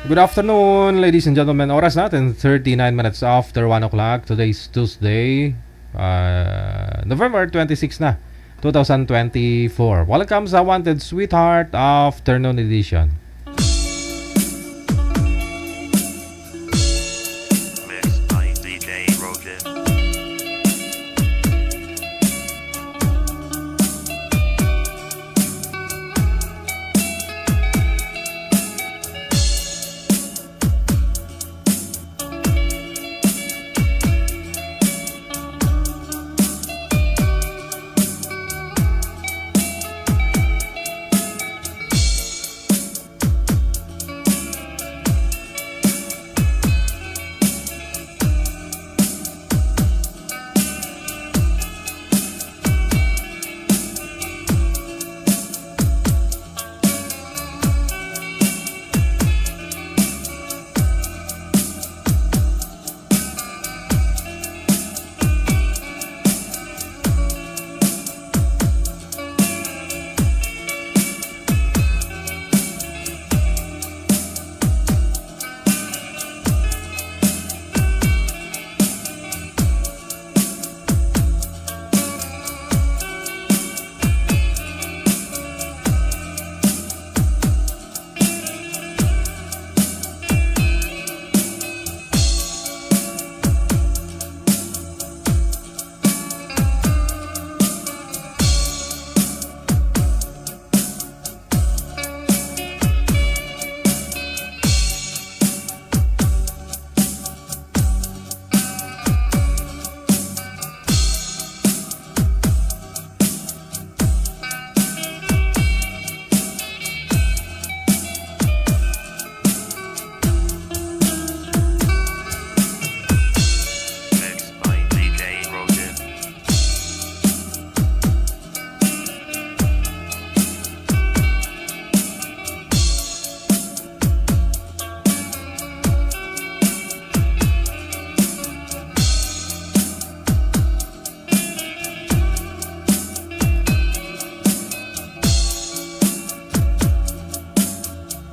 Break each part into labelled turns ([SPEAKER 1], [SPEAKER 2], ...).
[SPEAKER 1] Good afternoon, ladies and gentlemen. Oras natin, 39 minutes after 1 o'clock. Today is Tuesday, November 26 na, 2024. Welcome sa Wanted Sweetheart Afternoon Edition.
[SPEAKER 2] Mixed by DJ Rogan.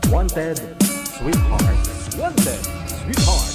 [SPEAKER 3] Wanted Sweetheart. Wanted Sweetheart.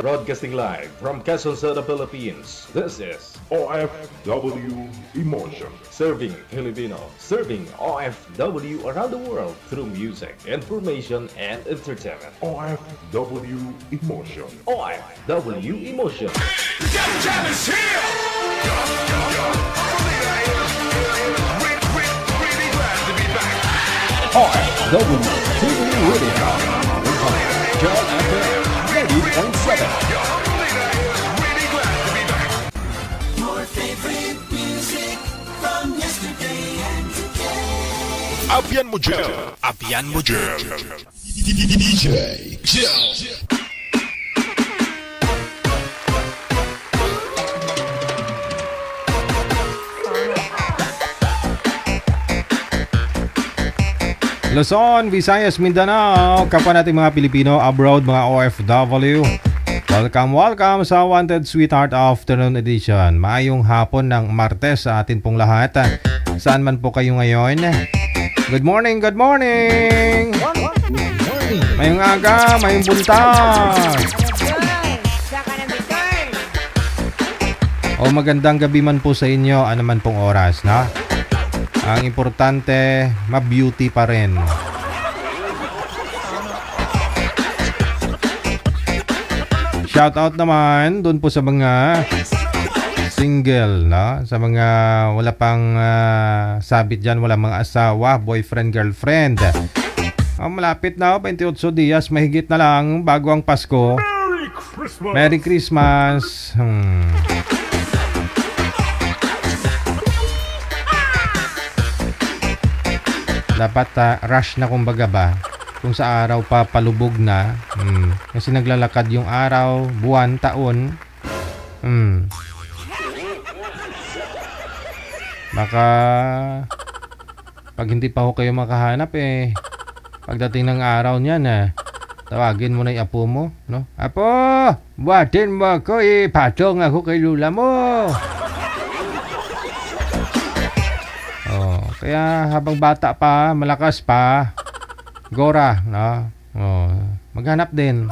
[SPEAKER 4] Broadcasting live from Quezon City, Philippines. This is
[SPEAKER 5] OFW Emotion.
[SPEAKER 4] Serving Filipino, serving OFW around the world through music, information, and entertainment.
[SPEAKER 5] OFW Emotion.
[SPEAKER 4] OFW Emotion.
[SPEAKER 2] Jam is here! Really glad to be back.
[SPEAKER 1] OFW TV Radio. John FM 90.7.
[SPEAKER 6] Your favorite music from yesterday and today.
[SPEAKER 2] Abian mo dyan. Abian mo dyan.
[SPEAKER 5] DJ Jill.
[SPEAKER 1] Luzon, Visayas, Mindanao, kapwa nating mga Pilipino, abroad, mga OFW. Welcome sa Wanted Sweetheart Afternoon Edition. Maayong hapon ng Martes sa atin pong lahat. Saan man po kayo ngayon? Good morning, good morning! Mayong aga, mayong buntag. O magandang gabi man po sa inyo, ano man pong oras, na? Ang importante, ma-beauty pa rin. Shout out naman doon po sa mga single, no? Sa mga wala pang sabit dyan, wala mga asawa, boyfriend, girlfriend. Malapit na, 28 dias, mahigit na lang bago ang Pasko. Merry Christmas. Dapat rush na kumbaga ba? Kung sa araw pa palubog na. Kasi naglalakad yung araw, buwan, taon. Baka pag hindi pa ho kayo makahanap pagdating ng araw niyan tawagin mo na yung apo mo, no? Apo, buhatin mo ako patong ako kay lula mo. Kaya habang bata pa, malakas pa, Gora, no? Maghanap din.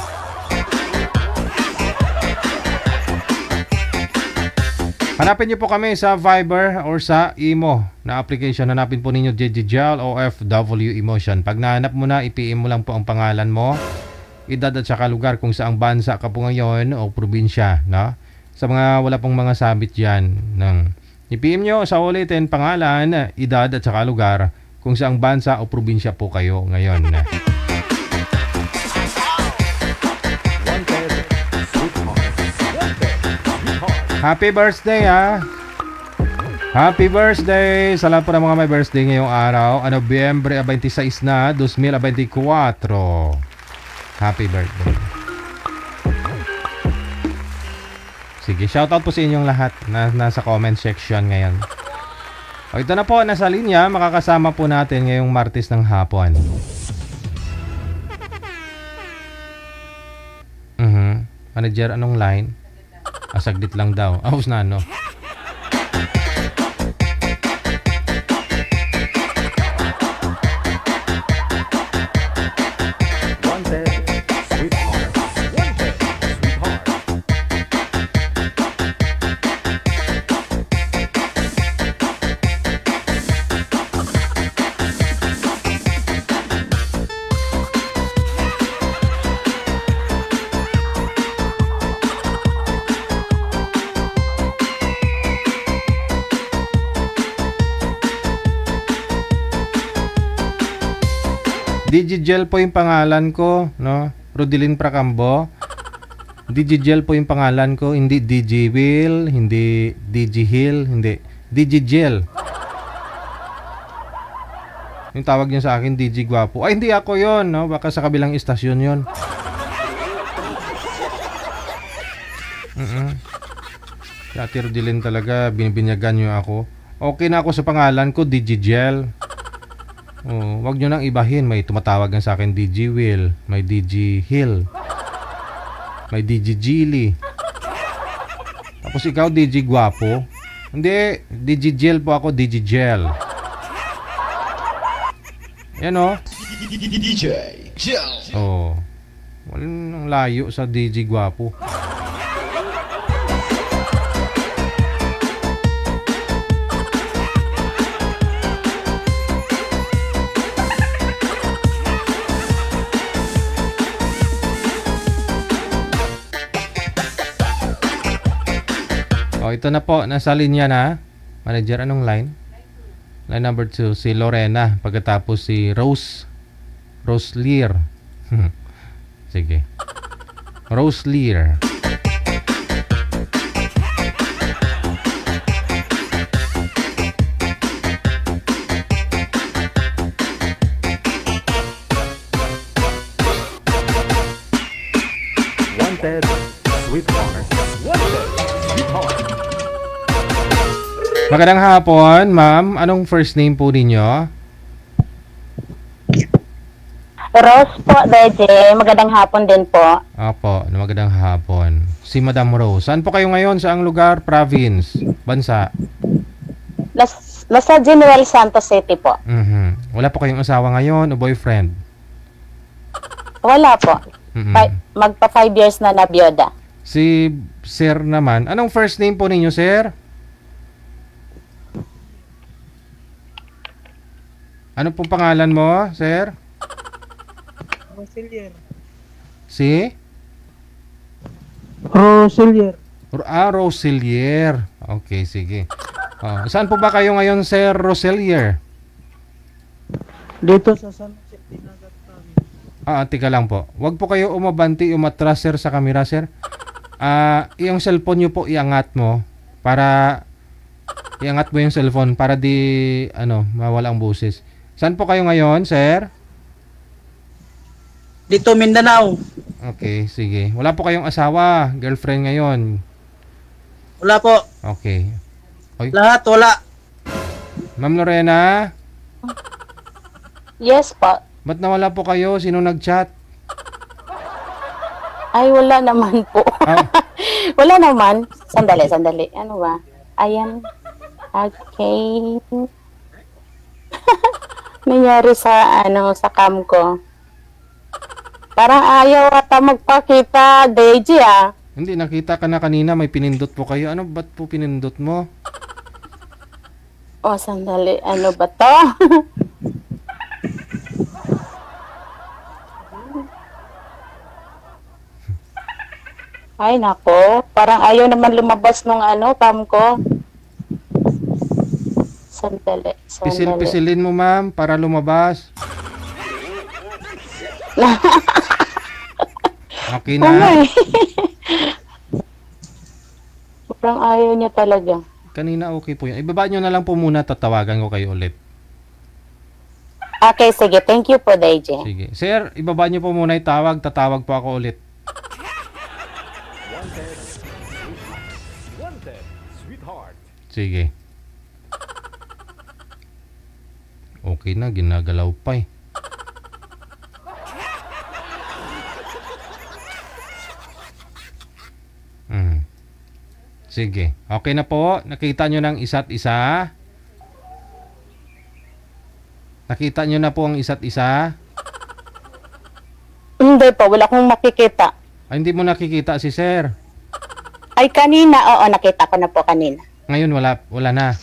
[SPEAKER 1] Hanapin niyo po kami sa Viber or sa Imo na application. Hanapin po ninyo JJGL OFW Emotion. Pag nahanap mo na, i-PM mo lang po ang pangalan mo, edad at saka lugar kung saang bansa ka po ngayon o probinsya, no? Sa mga wala pong mga sabit dyan, i-PM nyo sa ulitin pangalan, edad at saka lugar kung saang bansa o probinsya po kayo ngayon. Happy birthday Happy birthday sa lahat po ng mga may birthday ngayong araw. Nobyembre 26 na, 2024. Happy birthday. Sige, shoutout po sa inyong lahat na nasa comment section ngayon. Ito na po, nasa linya, makakasama po natin ngayong Martes ng hapon. Manager, anong line? Saglit lang daw. Ahos na, no? DigiGel po yung pangalan ko, no? Rodelin Pracambo. DigiGel po yung pangalan ko, hindi DigiWill, hindi DigiHill, hindi DigiGel. Yung tawag niyo sa akin, DigiGwapo. Ay, hindi ako yon, no? Baka sa kabilang istasyon yon. Dati Rodelin talaga, binibinyagan niyo ako. Okay na ako sa pangalan ko, DigiGel. Wag nyo nang ibahin. May tumatawag nga sa akin DigiWill, may DigiHill, may DigiGili. Tapos ikaw DigiGwapo. Hindi, DigiGel po ako, DigiGel. Yan
[SPEAKER 5] DJ Gel.
[SPEAKER 1] Walang layo sa DigiGwapo. Ito na po, nasa linya na. Manager, anong line? Line number 2, si Lorena. Pagkatapos si Rose Lear. Sige. Rose Lear.
[SPEAKER 3] Wanted, sweetheart. Wanted, sweetheart.
[SPEAKER 1] Magandang hapon, ma'am. Anong first name po ninyo?
[SPEAKER 7] Rose po, Deje. Magandang hapon din po.
[SPEAKER 1] Opo, magandang hapon. Si Madam Rose. Saan po kayo ngayon? Saang lugar? Province? Bansa?
[SPEAKER 7] Nasa General Santos City po.
[SPEAKER 1] Wala po kayong asawa ngayon o boyfriend?
[SPEAKER 7] Wala po.
[SPEAKER 1] Mm-mm.
[SPEAKER 7] Magpa 5 years na nabyoda.
[SPEAKER 1] Si Sir naman, anong first name po ninyo, Sir? Ano pong pangalan mo, Sir?
[SPEAKER 8] Roselier.
[SPEAKER 1] Si?
[SPEAKER 8] Roselier.
[SPEAKER 1] Roselier. Okay, sige. Saan po ba kayo ngayon, Sir Roselier?
[SPEAKER 8] Dito sa San Jose, Dinagat kami.
[SPEAKER 1] Tika lang po. Huwag po kayo umabanti, umatras, Sir, sa camera, Sir. Yung cellphone nyo po, iangat mo para iangat mo yung cellphone para di, mawala ang boses. Saan po kayo ngayon, Sir?
[SPEAKER 8] Dito, Mindanao.
[SPEAKER 1] Okay, sige. Wala po kayong asawa, girlfriend ngayon.
[SPEAKER 8] Wala po.
[SPEAKER 1] Okay.
[SPEAKER 8] Lahat wala.
[SPEAKER 1] Ma'am Lorena,
[SPEAKER 7] Yes po.
[SPEAKER 1] ba't nawala po kayo? Sino nag-chat?
[SPEAKER 7] Ay, wala naman po.
[SPEAKER 1] Ah,
[SPEAKER 7] Wala naman. Sandali. Ano ba? Ayan. Okay. Nangyari sa cam ko. Parang ayaw ata magpakita, Deji
[SPEAKER 1] hindi, nakita ka na kanina, may pinindot po kayo. Ano, ba't po pinindot mo?
[SPEAKER 7] Sandali. Ano ba to? Ay, nako. Parang ayaw naman lumabas nung cam ko. Sandali.
[SPEAKER 1] Pisil-pisilin mo, ma'am, para lumabas. Okay
[SPEAKER 7] Oo nga
[SPEAKER 1] na.
[SPEAKER 7] eh. Parang ayaw niya talaga.
[SPEAKER 1] Kanina okay po yun. Ibaba nyo na lang po muna, tatawagan ko kayo ulit.
[SPEAKER 7] Okay, sige. Thank you po, DJ.
[SPEAKER 1] Sige. Sir, ibaba nyo po muna yung tawag, tatawag po ako ulit.
[SPEAKER 4] Wanted, sweetheart.
[SPEAKER 1] Sige. Okay na, ginagalaw pa eh. Sige. Okay na po. Nakita nyo ng isa't isa. Nakita nyo na po ang isa't isa.
[SPEAKER 7] Hindi po. Wala akong makikita.
[SPEAKER 1] Hindi mo nakikita si Sir.
[SPEAKER 7] Ay, kanina. Oo, nakita ko na po kanina.
[SPEAKER 1] Ngayon wala na.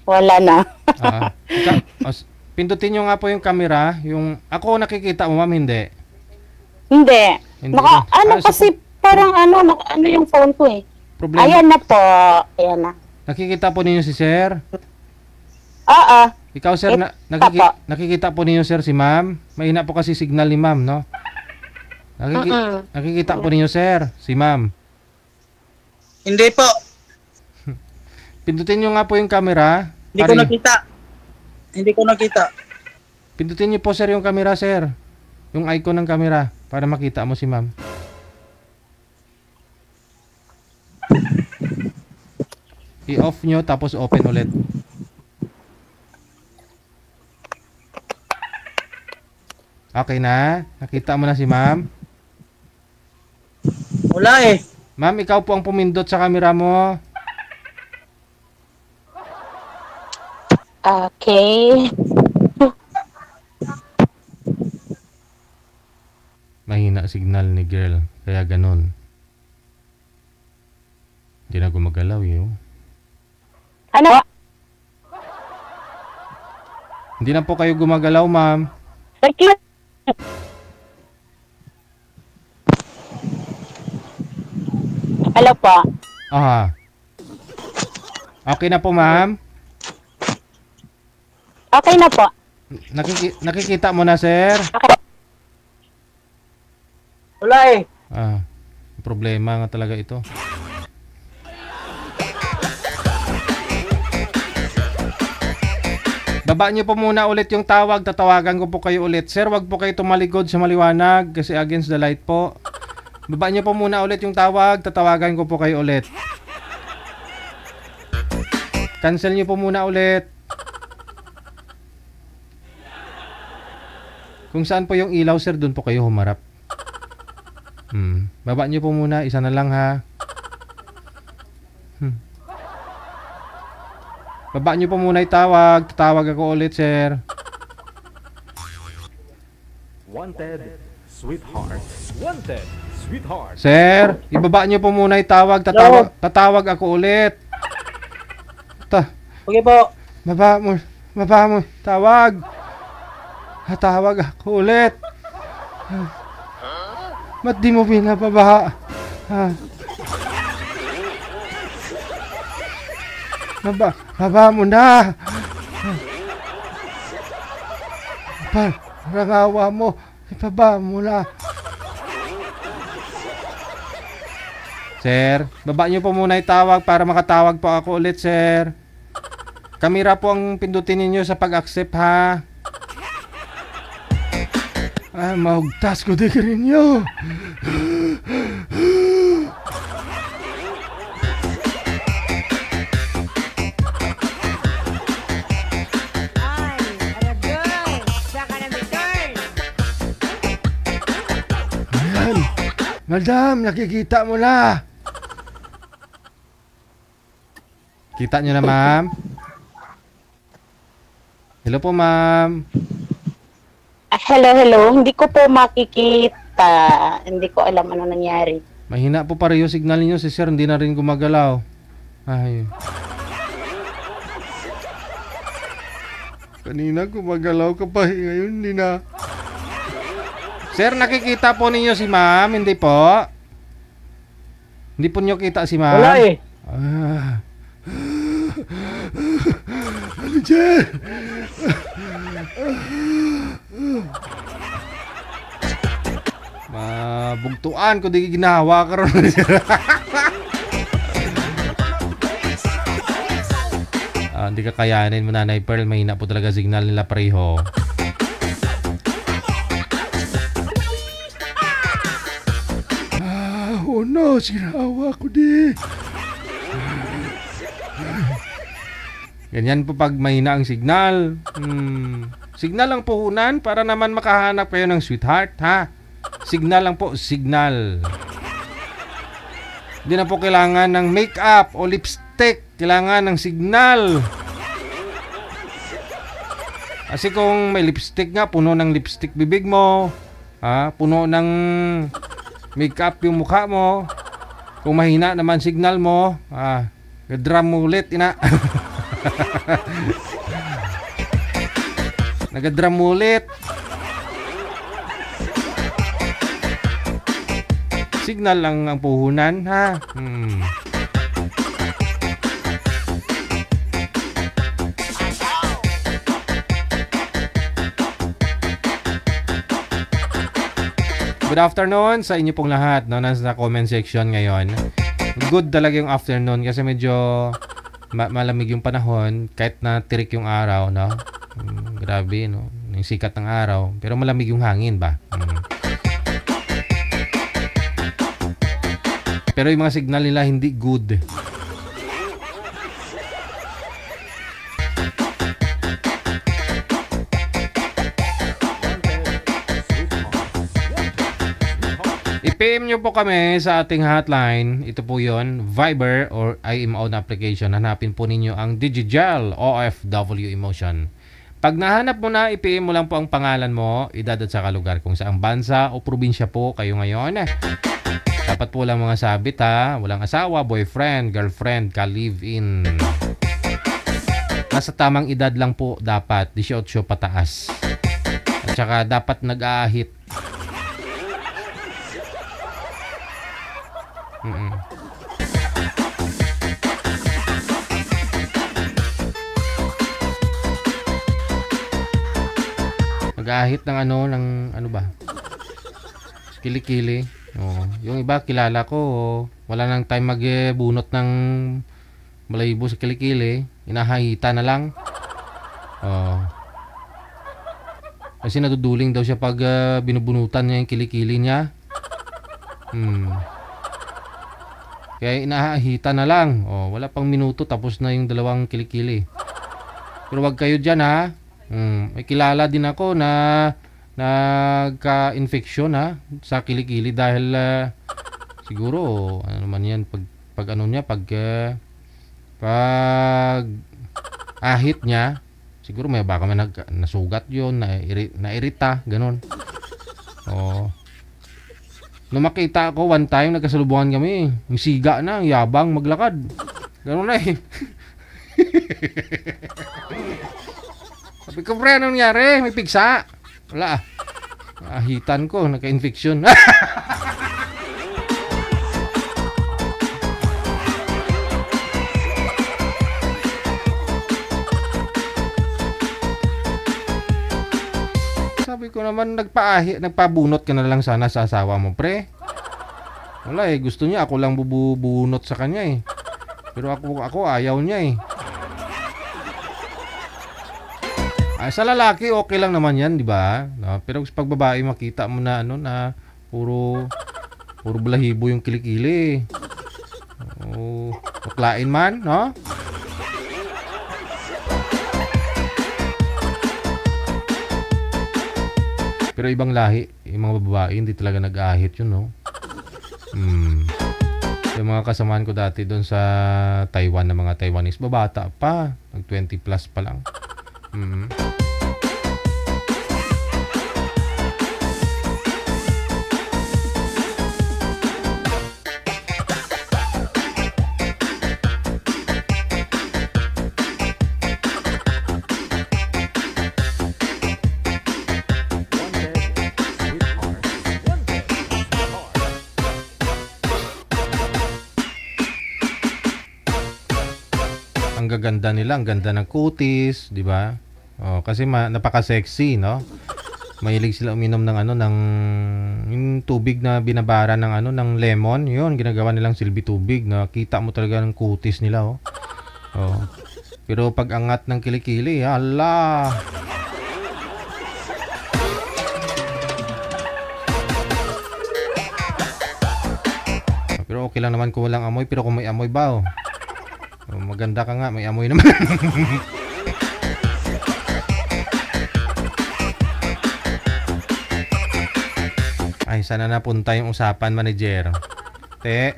[SPEAKER 7] Wala na.
[SPEAKER 1] Pindutin nyo nga po yung camera. Ako nakikita mo, ma'am, hindi.
[SPEAKER 7] Hindi.
[SPEAKER 1] Hindi.
[SPEAKER 7] Kasi parang ano yung phone ko eh.
[SPEAKER 1] Problema.
[SPEAKER 7] Ayan na po. Ayan na.
[SPEAKER 1] Nakikita po ninyo si Sir?
[SPEAKER 7] Oo.
[SPEAKER 1] Ikaw, Sir,
[SPEAKER 7] Apo.
[SPEAKER 1] nakikita po ninyo, Sir, si ma'am? Mahina po kasi signal ni ma'am, no? Nakikita po ninyo, Sir, si ma'am?
[SPEAKER 8] Hindi po.
[SPEAKER 1] Pindutin nyo nga po yung camera.
[SPEAKER 8] Hindi ko nakita.
[SPEAKER 1] Pindutin nyo po, Sir, yung camera, Sir. Yung icon ng camera para makita mo si ma'am. I-off nyo tapos open ulit. Okay na? Nakita mo na si ma'am?
[SPEAKER 8] Wala eh.
[SPEAKER 1] Ma'am, ikaw po ang pumindot sa camera mo.
[SPEAKER 7] Okay.
[SPEAKER 1] Mahina signal ni girl. Kaya ganun. Hindi na gumagalaw yun.
[SPEAKER 7] Ano?
[SPEAKER 1] Hindi na po kayo gumagalaw, ma'am.
[SPEAKER 7] Hello po.
[SPEAKER 1] Aha. Okay na po, ma'am.
[SPEAKER 7] Okay na po.
[SPEAKER 1] Nakikita mo na, sir?
[SPEAKER 8] Wala eh.
[SPEAKER 1] Problema nga talaga ito. Baba niyo po muna ulit yung tawag. Tatawagan ko po kayo ulit. Sir, wag po kayo tumalikod sa maliwanag kasi against the light po. Baba niyo po muna ulit yung tawag. Tatawagan ko po kayo ulit. Cancel niyo po muna ulit. Kung saan po yung ilaw, sir, doon po kayo humarap. Baba niyo po muna. Isa na lang, ha. Baba niyo po muna yung tawag. Tatawag ako ulit, sir.
[SPEAKER 3] Wanted, sweetheart. Wanted, sweetheart.
[SPEAKER 1] Sir, ibaba niyo po muna yung tawag. Tatawag ako ulit.
[SPEAKER 8] Okay po.
[SPEAKER 1] Baba mo. Tawag. Tatawag ako ulit. Ba't di mo binababa? Baba mo na. Rangawa mo. Ibaba mo na. Sir, baba niyo po muna yung tawag para makatawag po ako ulit, sir. Kamera po ang pindutin ninyo sa pag-accept, ha? Mahugtas ko di ka rinyo. Ayan. Madam, nakikita mo na. Kita nyo na, ma'am? Hello po, ma'am.
[SPEAKER 7] Hello. Hindi ko po makikita. Hindi ko alam ano nangyari.
[SPEAKER 1] Mahina po pareho signal niyo si sir. Hindi na rin gumagalaw. Ay. Kanina gumagalaw ka pa. Ngayon hindi na. Sir, nakikita po ninyo si ma'am? Hindi po? Hindi po nyo kita si ma'am?
[SPEAKER 8] Wala eh.
[SPEAKER 1] Ano dyan? Mabugtuan ko di ginawa ka ron. Hindi ka kayanin mo, Nanay Pearl. Mahina po talaga signal nila pareho. Oh no, sinawa ko di. Ganyan po pag mahina ang signal. Signal lang puhunan para naman makahanap kayo ng sweetheart, ha? Signal lang po, signal. Hindi na po kailangan ng makeup o lipstick. Kailangan ng signal. Kasi kung may lipstick nga, puno ng lipstick bibig mo. Puno ng makeup yung mukha mo. Kung mahina naman signal mo, drum mo ulit, ina. Nagadram ulit. Signal lang ang puhunan, ha? Good afternoon sa inyo pong lahat, no? Nasa comment section ngayon. Good talaga yung afternoon kasi medyo malamig yung panahon kahit na tirik yung araw, no? Grabe, no? Yung sikat ng araw. Pero malamig yung hangin ba? Pero yung mga signal nila hindi good. I-PM nyo po kami sa ating hotline. Ito po yon, Viber or IMO na application. Hanapin po ninyo ang Digigel OFW Emotion. Pag nahanap mo na, i-PM mo lang po ang pangalan mo, edad at saka lugar kung saang bansa o probinsya po kayo ngayon. Dapat po lang mga sabit, ha. Walang asawa, boyfriend, girlfriend, ka-live-in. Nasa tamang edad lang po dapat, 18 pataas. At saka dapat nag-aahit. Nag-aahit ng ano ba? Kilikili. Yung iba kilala ko, wala nang time magbunot ng balahibo sa kilikili, inahahita na lang. Kasi naduduling daw siya pag binubunutan niya yung kilikili niya. Kaya inahahita na lang. Wala pang minuto tapos na yung dalawang kilikili. Pero wag kayo dyan, ha. May kilala din ako na nagka-infection, ha, sa kilikili dahil siguro ano naman yan pag ahit niya siguro may baka may nasugat yun, nairita, ganun. Oh. Nung makita ako one time, nagkasalubungan kami. Yung siga na, yabang, maglakad. Ganun na eh. Sabi ko, pre, anong nangyari? May pigsa. Wala ah. Ahitan ko, nagka-infection. Sabi ko naman, nagpabunot ka na lang sana sa asawa mo, pre. Wala eh, gusto niya ako lang bubunot sa kanya eh. Pero ako ayaw niya eh. Sa lalaki okay lang naman 'yan, 'di ba? No? Pero pag babae makita mo na ano na puro balahibo yung kilikili. Oh, tuklain man, no? Pero ibang lahi, yung mga babae hindi talaga nag-ahit yun, no? Yung mga kasamaan ko dati doon sa Taiwan na mga Taiwanese, babata pa, nag 20 plus pa lang. Ang gaganda nila, ang ganda ng kutis, 'di ba? Oh, kasi napaka-sexy, no? Mahilig sila uminom ng ano ng yung tubig na binabara ng ano ng lemon, 'yun, ginagawa nilang silbi tubig, no? Kita mo talaga ng kutis nila, oh. Oh. Pero pag angat ng kilikili, hala. Pero okay lang naman kung walang amoy, pero kung may amoy ba, oh. Maganda ka nga, may amoy naman. Ay, sana napunta yung usapan, manager. Te.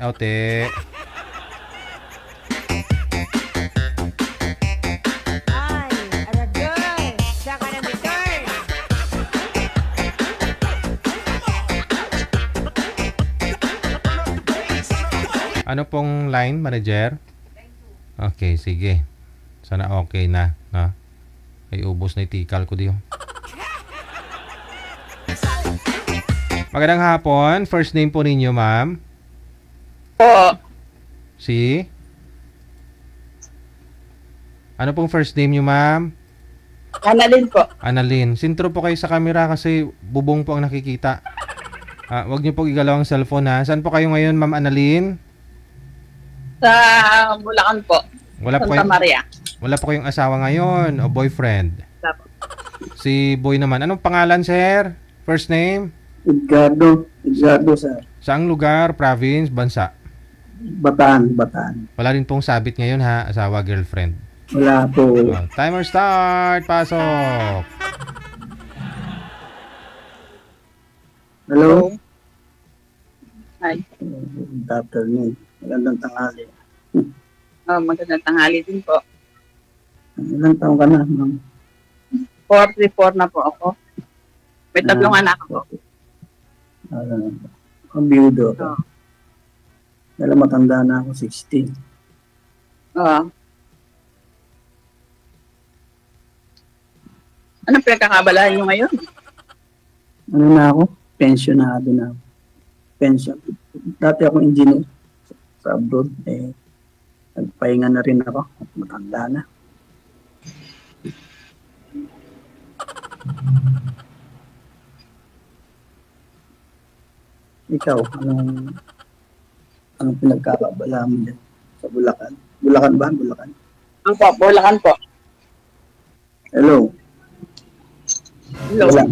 [SPEAKER 1] Ano pong line, manager? Okay, sige. Sana okay na, no? Ay, ubos na itikal ko diyo. Magandang hapon. First name po ninyo, ma'am?
[SPEAKER 7] Po.
[SPEAKER 1] Si? Ano pong first name nyo, ma'am?
[SPEAKER 7] Annalyn po.
[SPEAKER 1] Annalyn. Sintro po kayo sa camera kasi bubong po ang nakikita. Wag niyo po igalaw ang cellphone, ha? Saan po kayo ngayon, ma'am Annalyn?
[SPEAKER 7] Sa Bulacan po. Santa Maria.
[SPEAKER 1] Wala po kayong asawa ngayon o boyfriend? Si boy naman. Anong pangalan, sir? First name?
[SPEAKER 8] Edgardo, sir.
[SPEAKER 1] Saang lugar, province, bansa?
[SPEAKER 8] Bataan.
[SPEAKER 1] Wala rin pong sabit ngayon, ha? Asawa, girlfriend?
[SPEAKER 8] Wala po.
[SPEAKER 1] Timer start. Pasok.
[SPEAKER 8] Hello?
[SPEAKER 7] Hi.
[SPEAKER 8] Good afternoon. Magandang tanghali.
[SPEAKER 7] Magandang tanghali din po.
[SPEAKER 8] Ilang taon ka na, ma'am?
[SPEAKER 7] 44 na po ako. May tatlong anak ko.
[SPEAKER 8] Ang biyudo ako. Dahil matanda na ako, 60.
[SPEAKER 7] Anong pinagkakabalahan nyo ngayon?
[SPEAKER 8] Ano na ako? Pensionado na ako. Pension. Dati ako engineer sa abroad. Nagpahinga na rin ako at matanda na. Ikaw, anong pinagkakabala mo dyan sa Bulacan? Bulacan ba? Bulacan?
[SPEAKER 7] Bulacan po.
[SPEAKER 8] Hello? Wala.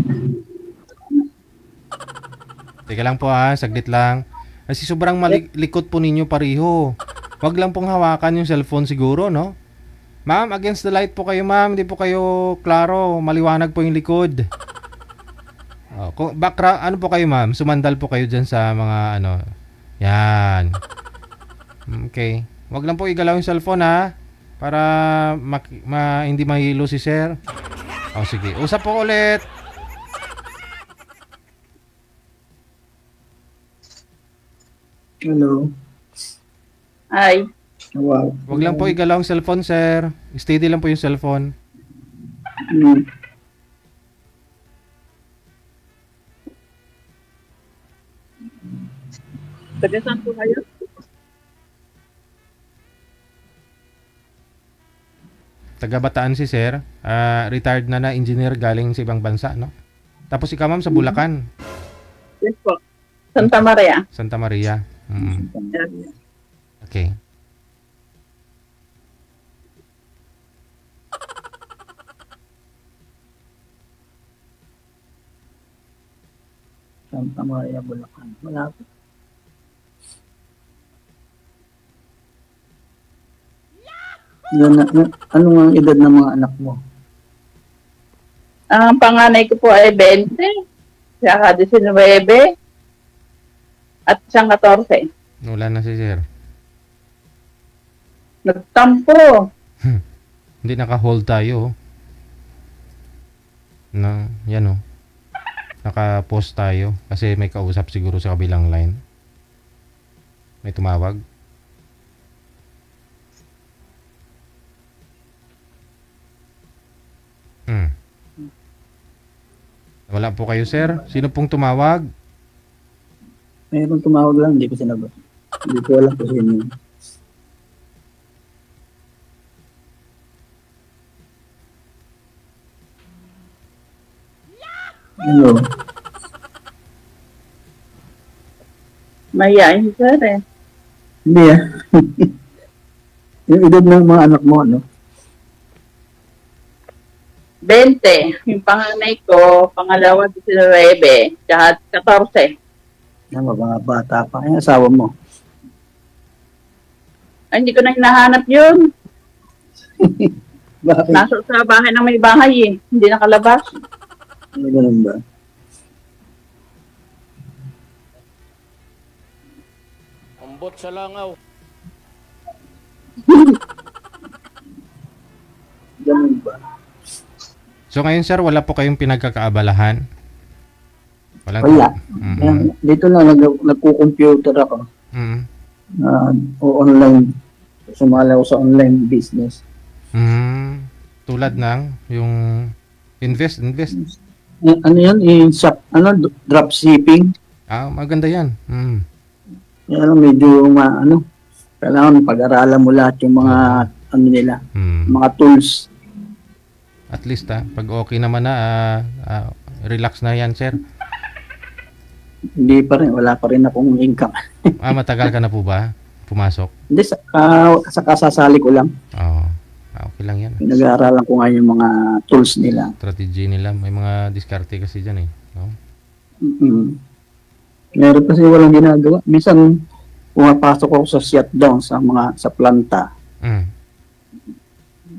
[SPEAKER 1] Teka lang po, ha, saglit lang. Kasi sobrang likot po ninyo pareho. Wag lang pong hawakan yung cellphone siguro, no? Ma'am, against the light po kayo, ma'am. Hindi po kayo klaro. Maliwanag po yung likod. Background, ano po kayo, ma'am? Sumandal po kayo dyan sa mga ano. Yan. Okay. Wag lang po igalaw yung cellphone, ha? Para hindi mahilo si sir. Sige. Usap po ulit.
[SPEAKER 8] Hello.
[SPEAKER 7] Ay,
[SPEAKER 8] Wow.
[SPEAKER 1] Wag lang po igalaw ang cellphone, sir. Steady lang po yung cellphone.
[SPEAKER 8] Hmm.
[SPEAKER 7] taga saan po kayo?
[SPEAKER 1] Taga Bataan si sir. Retired na engineer galing sa ibang bansa, no? Tapos ikaw, ma'am, sa Bulacan,
[SPEAKER 7] Yes po. Santa Maria.
[SPEAKER 1] Santa Maria. Okay.
[SPEAKER 8] Santa Maria, Bulacan. Malapit. Ano ang edad ng mga anak mo?
[SPEAKER 7] Ang panganay ko po ay 20, saka 19, at isang 14.
[SPEAKER 1] Wala na si sir.
[SPEAKER 7] Nagtampo.
[SPEAKER 1] Hindi naka-hold tayo. Na, yan o. Naka-post tayo. Kasi may kausap siguro sa kabilang line. May tumawag. Wala po kayo, sir. Sino pong tumawag?
[SPEAKER 8] Mayroon tumawag lang, hindi ko sinagot. Hindi ko alam kung sino yun. Hello.
[SPEAKER 7] Mayayain si sir eh.
[SPEAKER 8] Hindi ah. Yung edad ng mga anak mo, ano?
[SPEAKER 7] 20. Yung panganay ko, pangalawa 19, saka 14.
[SPEAKER 8] Yan, mga bata pa. Yung asawa mo.
[SPEAKER 7] Ay, hindi ko na hinahanap yun.
[SPEAKER 8] Bakit?
[SPEAKER 7] Nasa sa bahay ng may bahay eh. Hindi nakalabas.
[SPEAKER 8] Ano ganun ba?
[SPEAKER 3] Ambot sa langaw.
[SPEAKER 8] Ganun ba?
[SPEAKER 1] So ngayon, sir, wala po kayong pinagkakaabalahan? Walang
[SPEAKER 8] Wala.
[SPEAKER 1] Mhm.
[SPEAKER 8] Yan, dito na nagko-computer ako.
[SPEAKER 1] Mhm.
[SPEAKER 8] O online. Sumala ako sa online business.
[SPEAKER 1] Tulad ng yung invest.
[SPEAKER 8] Ano yan? Shop, drop shipping.
[SPEAKER 1] Maganda yan.
[SPEAKER 8] Yan, medyo kailangan pag-aralan mo lahat yung mga nila, mga tools.
[SPEAKER 1] At least pag okay naman na, relax na yan, sir.
[SPEAKER 8] Hindi pa rin, wala pa rin akong income.
[SPEAKER 1] Matagal ka na po ba pumasok?
[SPEAKER 8] Hindi, sa kasasali ko lang.
[SPEAKER 1] Oo. Okay lang yan.
[SPEAKER 8] Nag-aaralan ko nga yung mga tools nila.
[SPEAKER 1] Strategy nila. May mga diskarte kasi dyan eh. No?
[SPEAKER 8] Meron kasi walang ginagawa. Minsan, pumapasok ako sa shutdown sa planta.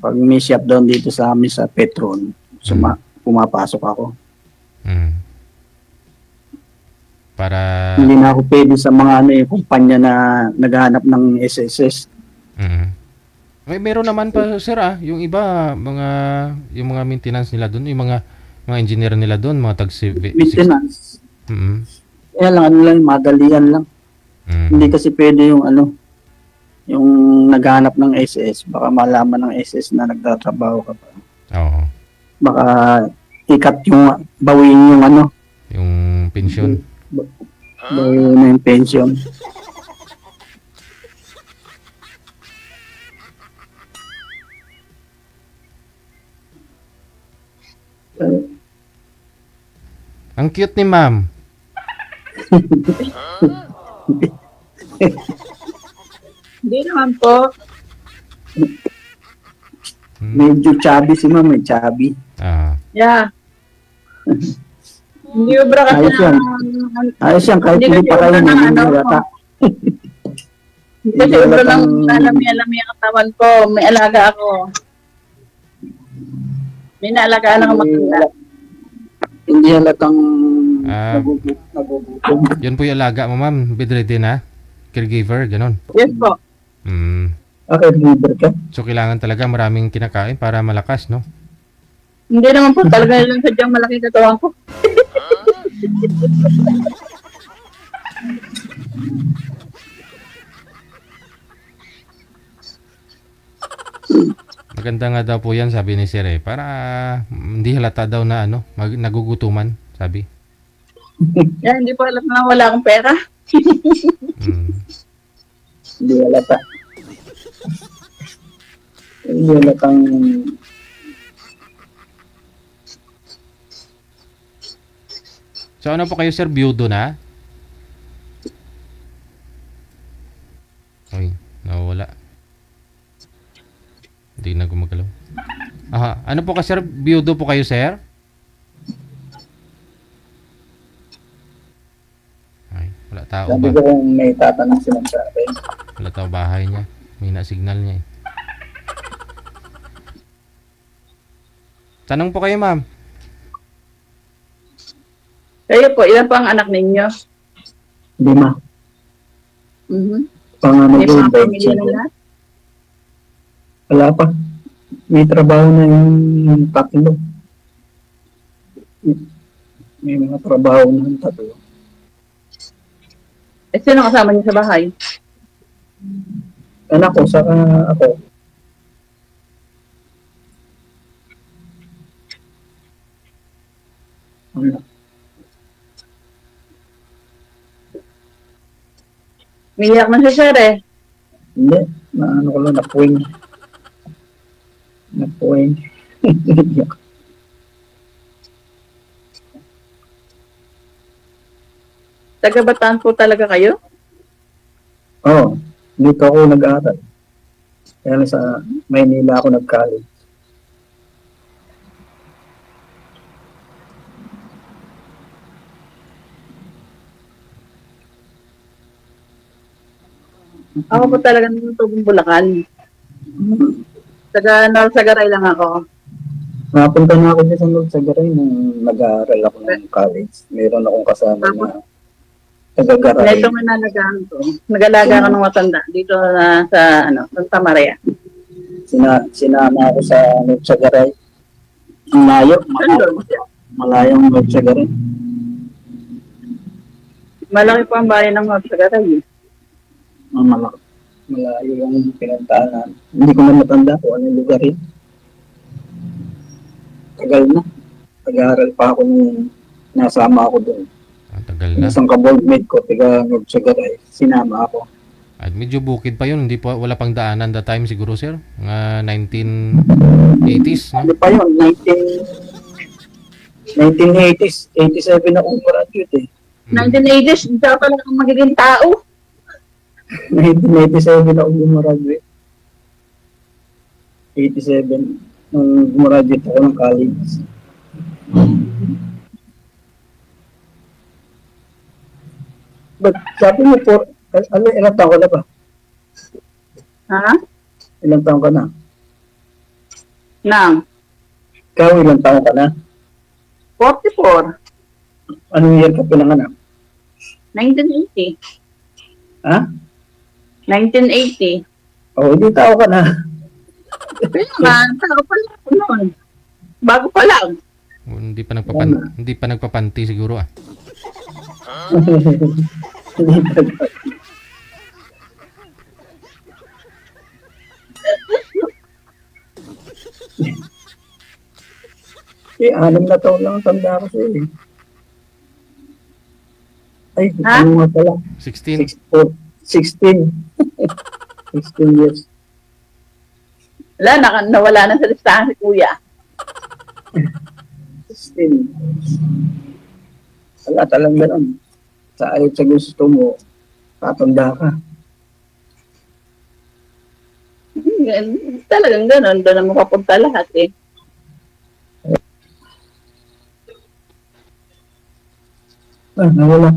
[SPEAKER 8] Pag may shutdown dito sa amin sa Petron, pumapasok ako.
[SPEAKER 1] Para
[SPEAKER 8] Hindi na ako pwede sa mga kumpanya na naghahanap ng SSS.
[SPEAKER 1] Meron naman pa, sir, yung iba yung mga maintenance nila doon, yung mga engineer nila doon, mga
[SPEAKER 8] Maintenance. Kaya lang, madalian lang. Hindi kasi pwede yung yung naghahanap ng SS, baka malaman ng SS na nagtatrabaho ka pa.
[SPEAKER 1] Oo.
[SPEAKER 8] Baka ikat yung bawin yung
[SPEAKER 1] yung pensyon.
[SPEAKER 8] Bawin na yung pension.
[SPEAKER 1] Ang cute ni ma'am.
[SPEAKER 7] Hindi naman po.
[SPEAKER 8] Medyo chubby si ma'am, may chubby.
[SPEAKER 7] Yeah. Hindi ubra kasi
[SPEAKER 8] Ayos yan, kahit hindi pa kayo nangyayata.
[SPEAKER 7] Kasi ubra lang alami ang katawan ko. May alaga ako. May naalagaan ako matanda.
[SPEAKER 8] Hindi halatang
[SPEAKER 1] nagugutom. Yun po yung alaga mo, ma'am. Bedridden na? Caregiver, ganon.
[SPEAKER 7] Yes po.
[SPEAKER 8] Okay, caregiver ka?
[SPEAKER 1] So, kailangan talaga maraming kinakain para malakas, no?
[SPEAKER 7] Hindi naman po. Talaga lang sadyang malaki katawan ko.
[SPEAKER 1] Maganda nga daw po yan, sabi ni Sir eh. Para hindi halata daw na nagugutuman, sabi.
[SPEAKER 7] Yan, hindi pa alam na wala akong pera.
[SPEAKER 8] Hindi halata. Hindi halatang...
[SPEAKER 1] So ano po kayo, Sir? Byudo na? Uy, nawala. Hindi na gumagalaw. Aha, ano po ka, Sir? Byudo po kayo, Sir? Ay, wala tao
[SPEAKER 8] Sabi
[SPEAKER 1] ba?
[SPEAKER 8] ko kung may tatanong silang sa akin.
[SPEAKER 1] Wala tao bahay niya. May na-signal niya eh. Tanong po kayo, ma'am.
[SPEAKER 7] Kayo po, ilan po ang anak ninyo?
[SPEAKER 8] 5. Panganay
[SPEAKER 7] May
[SPEAKER 8] ko,
[SPEAKER 7] mga pamilya na lahat?
[SPEAKER 8] wala pa. May trabaho na yung 3. May mga trabaho na yung 3.
[SPEAKER 7] Eh, sino kasama niyo sa bahay?
[SPEAKER 8] Anak ko, saka ako. Anak.
[SPEAKER 7] Umiyak na si Sir eh.
[SPEAKER 8] Hindi. Ano ko lang, napuwing. Napuwing.
[SPEAKER 7] Taga Bataan po talaga kayo?
[SPEAKER 8] Oo. Dito ako nag-aaral. Kaya lang sa Maynila ako nag-college.
[SPEAKER 7] Ako po talaga ng tubong Bulacan. Taga Norsagaray lang ako.
[SPEAKER 8] Napunta na ako sa Norsagaray nung nag-aaral ako ng college. Meron akong kasama na taga-Garay.
[SPEAKER 7] Ito nga nalagahan ko. Nag-alaga ako ng matanda. Dito na sa Santa Maria.
[SPEAKER 8] Sinama ako sa Norsagaray. Ang layo. Malayong Norsagaray.
[SPEAKER 7] Malaki po ang bayan ng Norsagaray.
[SPEAKER 8] Malayo yung pinuntaan namin. Hindi ko na matanda kung anong lugar yun. Tagal na. Nag-aaral pa ako nung nasama ako doon.
[SPEAKER 1] Tagal na.
[SPEAKER 8] Isang ka-boardmate ko, taga Norsagaray, sinama ako.
[SPEAKER 1] At medyo bukid pa yun. Wala pang daanan that time siguro, Sir. Mga 1980s,
[SPEAKER 8] Ano
[SPEAKER 1] no?
[SPEAKER 8] pa yun? 1980s. 87 ako graduate eh.
[SPEAKER 7] 1980s, hindi pa lang akong magiging tao.
[SPEAKER 8] 1997 ako gumraduate. 87 nung gumraduate ako ng college. But sabi mo po, ilang taon ka na ba?
[SPEAKER 7] Ha?
[SPEAKER 8] Ilang taon ka na?
[SPEAKER 7] Nang?
[SPEAKER 8] Ikaw ilang taon ka na?
[SPEAKER 7] 44.
[SPEAKER 8] Anong year ka pinanganak?
[SPEAKER 7] 1980.
[SPEAKER 8] Ha?
[SPEAKER 7] 1980.
[SPEAKER 8] Oo, hindi tao ka na.
[SPEAKER 7] Pero nga, tao pa lang noon. Bago pa lang.
[SPEAKER 1] Hindi pa nagpapanti siguro ah.
[SPEAKER 8] Hindi pa. Eh, 6 na taon lang ang tanda ko sa'yo eh. Ay,
[SPEAKER 7] Ha?
[SPEAKER 8] ano nga pala?
[SPEAKER 1] 16.
[SPEAKER 8] 16 years.
[SPEAKER 7] Wala, nawala na sa listahan si Kuya.
[SPEAKER 8] 16. Wala talang gano'n. Sa ayot sa gusto mo, tatanda ka.
[SPEAKER 7] Talagang gano'n. Doon na mapapunta lahat eh.
[SPEAKER 8] Nawala.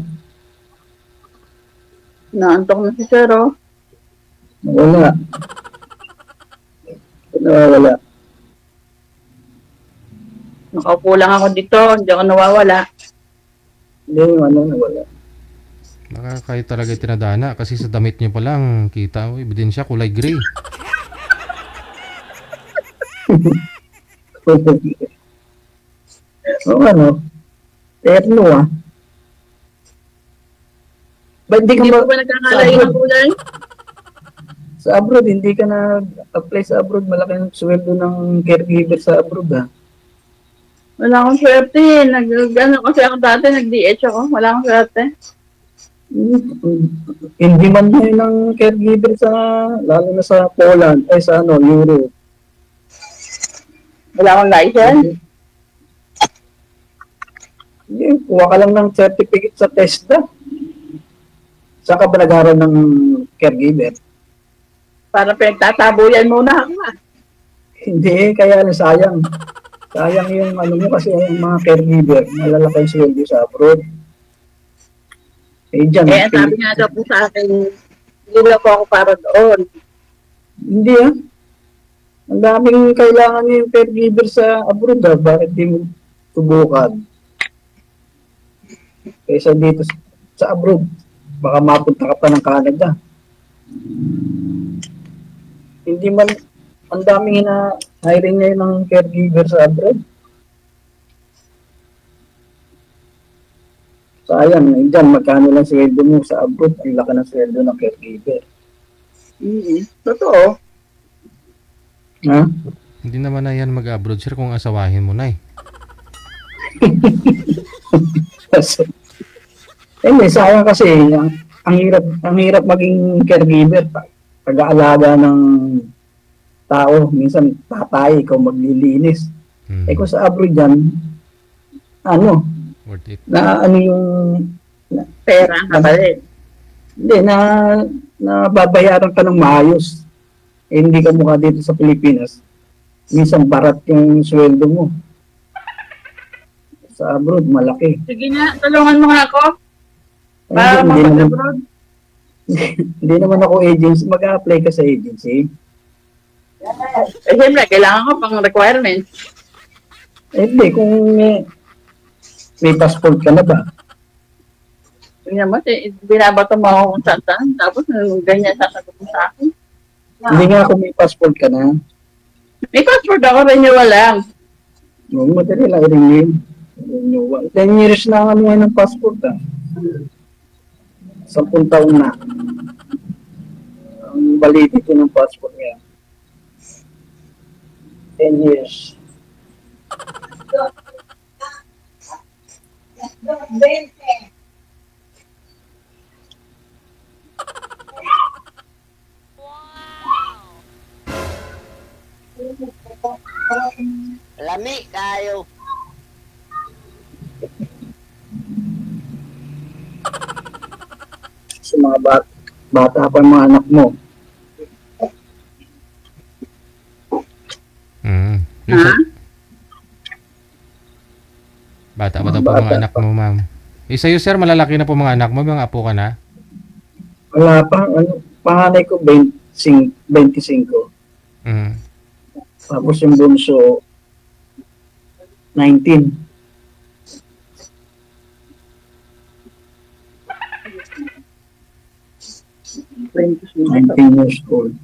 [SPEAKER 7] Naantok na si Sir, oh.
[SPEAKER 8] Nawala. Nawala.
[SPEAKER 7] Nakaupo lang ako dito. Hindi ako nawawala.
[SPEAKER 8] Hindi, nawala.
[SPEAKER 1] Baka kayo talaga tinadana kasi sa damit niyo pa lang kita, ebidensya kulay gray.
[SPEAKER 8] Oo, terno ah. Ba't di ka
[SPEAKER 7] Hindi
[SPEAKER 8] ba,
[SPEAKER 7] po ba nagkakalayo ng kulay?
[SPEAKER 8] Sa abroad, hindi ka na-apply sa abroad. Malaki ang sweldo ng caregiver sa abroad, ha?
[SPEAKER 7] Wala akong swerte. Ano kasi ako dati, nag-DH ako. Wala akong swerte.
[SPEAKER 8] Hindi man yun ng caregiver sa, lalo na sa Poland, ay sa Europe.
[SPEAKER 7] Wala akong license.
[SPEAKER 8] Hindi, kuha ka lang ng certificate sa TESDA. Saan ka ba nag-aaral ng caregiver?
[SPEAKER 7] Para pinagtatabuyan muna ako.
[SPEAKER 8] Hindi, kaya sayang. Sayang yung ano mo kasi yung mga caregiver, malalaki yung sweldo sa abroad. Eh, dyan,
[SPEAKER 7] Eh, sabi nga daw po sa akin, hindi na po ako para doon.
[SPEAKER 8] Hindi Ang daming kailangan yung caregiver sa abroad, bakit di mo subukan? Kaysa dito sa abroad, baka mapunta ka pa ng Canada. Hindi man, ang daming hiring ngayon ng caregiver sa abroad. Sayang, dyan, magkano lang sweldo mo sa abroad, ang laki ng sweldo ng caregiver.
[SPEAKER 7] Totoo.
[SPEAKER 8] Ha?
[SPEAKER 1] Hindi naman na yan mag-abroad, sir, kung asawahin mo na eh.
[SPEAKER 8] Sayang kasi, ang hirap maging caregiver. Pag-aalaga ng tao, minsan tatay, ikaw maglilinis. Kung sa abroad yan,
[SPEAKER 1] Worth it.
[SPEAKER 7] Pera, kapalit.
[SPEAKER 8] Hindi, babayaran ka ng maayos. Hindi ka mukha dito sa Pilipinas. Minsan barat yung sweldo mo. Sa abroad, malaki.
[SPEAKER 7] Sige na, tulungan mo nga ako. Para mag-abroad.
[SPEAKER 8] Hindi naman ako agency. Mag-a-apply ka sa agency.
[SPEAKER 7] Eh, siyempre, kailangan ko pang requirements.
[SPEAKER 8] Hindi, kung may passport ka na ba?
[SPEAKER 7] Tingnan mo, binabato mo ako kung saan. Tapos, ganyan sasagot mo sa akin.
[SPEAKER 8] Hindi nga kung may passport ka na.
[SPEAKER 7] May passport ako, renewal lang.
[SPEAKER 8] Madali lang renewal. 10 years na ang ng passport, 10 taon na. Ang validity ng passport niya. 10 years.
[SPEAKER 3] Lami tayo.
[SPEAKER 8] Sa mga bata pa yung mga anak mo.
[SPEAKER 1] Bata pa daw po mga anak mo, ma'am. Sa'yo, sir, malalaki na po mga anak mo. Mga apo ka na?
[SPEAKER 8] Wala pa. Panganay ko 25. Tapos yung bunso 19. 19 years old.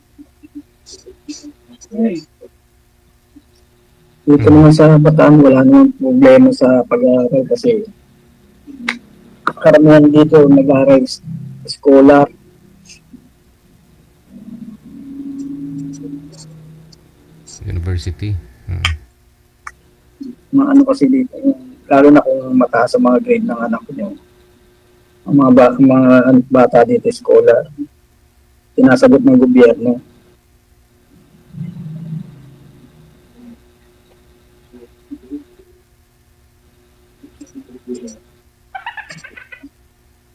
[SPEAKER 8] Dito naman sa Bataan, wala namang problema sa pag-aaral kasi karamihan dito nag-aaral scholar.
[SPEAKER 1] University.
[SPEAKER 8] Mga ano kasi dito, lalo na kung mataas ang mga grade ng anak niyo. Ang mga bata dito scholar. Sinasagot ng gobyerno.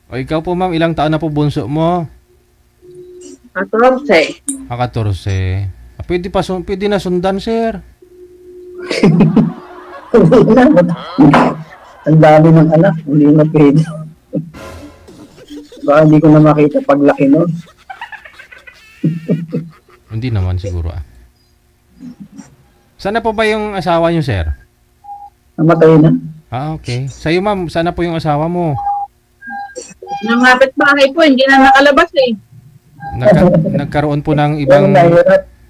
[SPEAKER 1] O ikaw po, ma'am, ilang taon na po bunso mo?
[SPEAKER 7] 14.
[SPEAKER 1] 14. Pwede na sundan, sir.
[SPEAKER 8] Ang dami ng anak, hindi na pwede. Baka hindi ko na makita paglaki nun.
[SPEAKER 1] Hindi naman siguro Sana po ba yung asawa niyo, sir?
[SPEAKER 8] Namatay na.
[SPEAKER 1] Okay. Sa'yo, ma'am, sana po yung asawa mo?
[SPEAKER 7] Nangapit bahay po, hindi na nakalabas eh.
[SPEAKER 1] Nagkaroon po ng ibang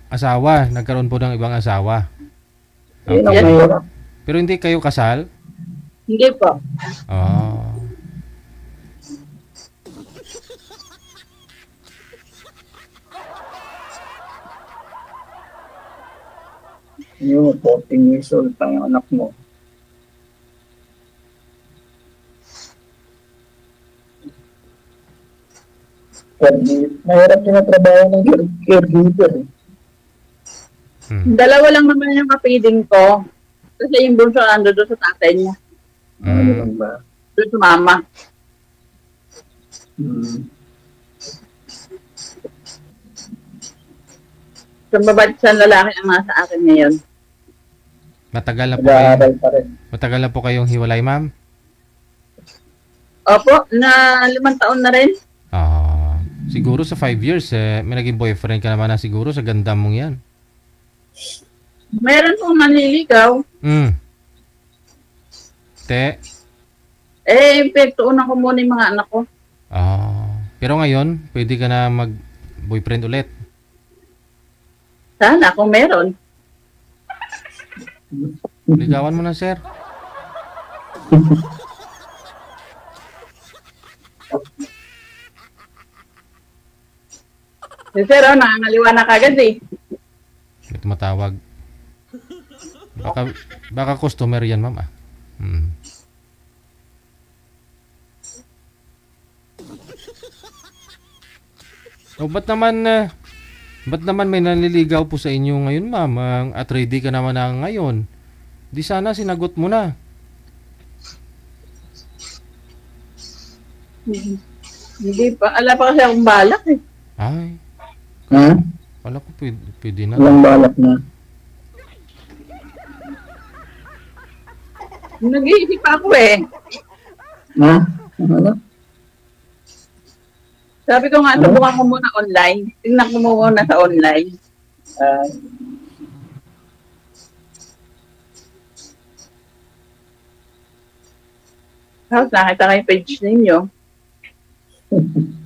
[SPEAKER 1] asawa. Nagkaroon po ng ibang asawa.
[SPEAKER 8] Okay.
[SPEAKER 1] Pero hindi kayo kasal?
[SPEAKER 7] Hindi po.
[SPEAKER 1] Oh.
[SPEAKER 8] Yung 14 years old pa yung anak mo. Mahirap yung trabaho ng caregiver.
[SPEAKER 7] Dalawa lang naman yung kapiding ko. Kasi yung bunso ando doon sa tatay niya.
[SPEAKER 8] Ano lang ba?
[SPEAKER 7] Doon sa mama. Sa babae sa lalaki ang nasa akin ngayon.
[SPEAKER 1] Matagal na po kayo.
[SPEAKER 8] Nag-aaral pa rin.
[SPEAKER 1] Matagal na po kayong hiwalay, ma'am?
[SPEAKER 7] Opo, na 5 taon na rin.
[SPEAKER 1] Siguro sa 5 years, may naging boyfriend ka naman na siguro sa ganda mong yan.
[SPEAKER 7] Meron pong manliligaw.
[SPEAKER 1] Te?
[SPEAKER 7] Pagtuunan ko muna yung mga anak ko.
[SPEAKER 1] Pero ngayon, pwede ka na mag-boyfriend ulit.
[SPEAKER 7] Sana, kung meron.
[SPEAKER 1] Ligawan mo na, sir.
[SPEAKER 7] Si sir, nakangaliwa na kagad eh.
[SPEAKER 1] May tumatawag. Baka customer yan, ma'am. Ba't naman may nanliligaw po sa inyo ngayon, ma'am? At ready ka naman na ngayon. Di sana sinagot mo na.
[SPEAKER 7] Hindi pa. Ala pa kasi akong balak eh.
[SPEAKER 1] Ay.
[SPEAKER 8] Ha?
[SPEAKER 1] Wala ko pwede na.
[SPEAKER 8] Walang balak na.
[SPEAKER 7] Nag-iisip ako eh.
[SPEAKER 8] Ha? Ano?
[SPEAKER 7] Sabi ko nga, subukan ko muna online. Tingnan ko muna sa online. Tapos nakita ko yung page ninyo.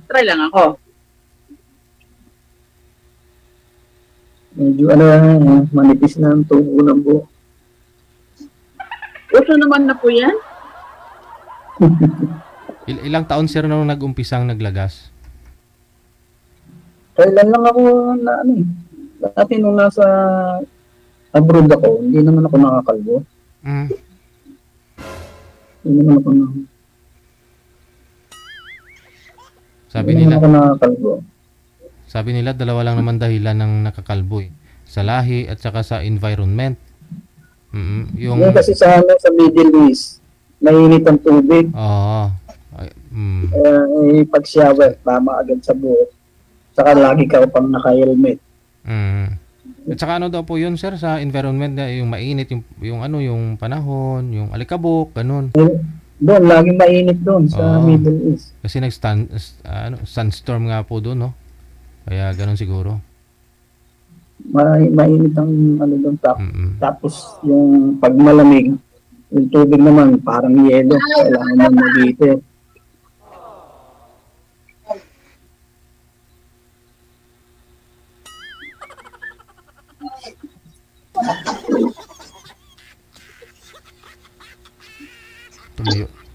[SPEAKER 7] Try lang ako.
[SPEAKER 8] Medyo manipis na ang tubo ng buhok.
[SPEAKER 7] Uso naman na po yan.
[SPEAKER 1] Ilang taon, sir, nung nag-umpisang naglagas?
[SPEAKER 8] Kailan lang ako na dati nung nasa abroad ako, hindi naman ako nakakalbo. Hindi naman ako
[SPEAKER 1] Sabi nila, dalawa lang naman dahilan ng nakakalbo eh. Sa lahi at saka sa environment.
[SPEAKER 8] Yung kasi sa Middle East, mainit ang tubig. Pag shower, tama agad sa buhok. Saka lagi ka pang naka-helmet.
[SPEAKER 1] At saka ano daw po yun, sir, sa environment na yung mainit, yung panahon, yung alikabok, ganun.
[SPEAKER 8] Doon, laging mainit doon sa Middle East.
[SPEAKER 1] Kasi sunstorm nga po doon, no? Kaya ganun siguro.
[SPEAKER 8] Mainit ang doon. Tapos yung pag malamig, yung tubig naman parang yelo. Kailangan mo mag-heater.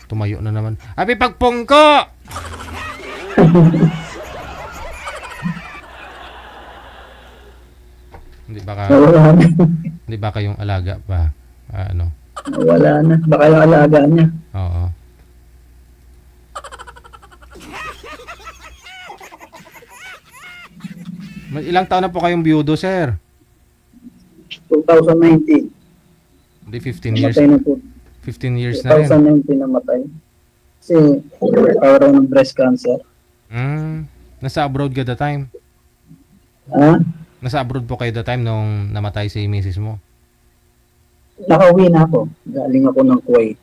[SPEAKER 1] Tumayo na naman. Abi, pagpungko! Hindi ba kayong alaga pa?
[SPEAKER 8] Wala na. Baka yung alaga niya.
[SPEAKER 1] Oo. Ilang taon na po kayong biyudo, sir?
[SPEAKER 8] 2019.
[SPEAKER 1] Hindi, 15 years.
[SPEAKER 8] Namatay na po.
[SPEAKER 1] 15 years na rin.
[SPEAKER 8] 2019 namatay. Kasi nagkaroon ng breast cancer.
[SPEAKER 1] Nasa abroad ka the time?
[SPEAKER 8] Ha?
[SPEAKER 1] Nasa abroad po kayo the time nung namatay si misis mo?
[SPEAKER 8] Nakauwi na ako. Galing ako ng Kuwait.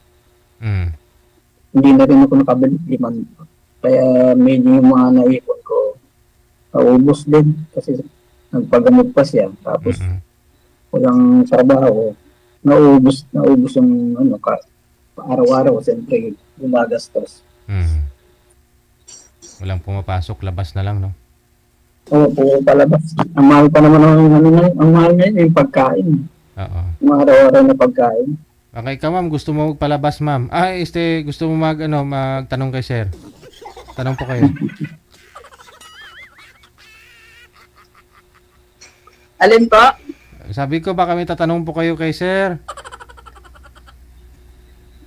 [SPEAKER 8] Hindi na rin ako nakabalik 5 months. Kaya medyo yung mga naipon ko, naubos din. Kasi nagpagamot pa siya. Tapos walang trabaho. Naubos yung araw-araw. Siyempre, gumagastos.
[SPEAKER 1] Walang pumapasok, labas na lang, no?
[SPEAKER 8] Oo, puro palabas. Ang mahal pa naman ang mahal ngayon yung pagkain.
[SPEAKER 1] Oo.
[SPEAKER 8] Yung araw-araw na pagkain.
[SPEAKER 1] Okay ka, ma'am, gusto mo magpalabas, ma'am? Gusto mo magtanong kay sir? Tanong po kayo.
[SPEAKER 7] Alin po?
[SPEAKER 1] Sabi ko baka may tatanong po kayo kay sir.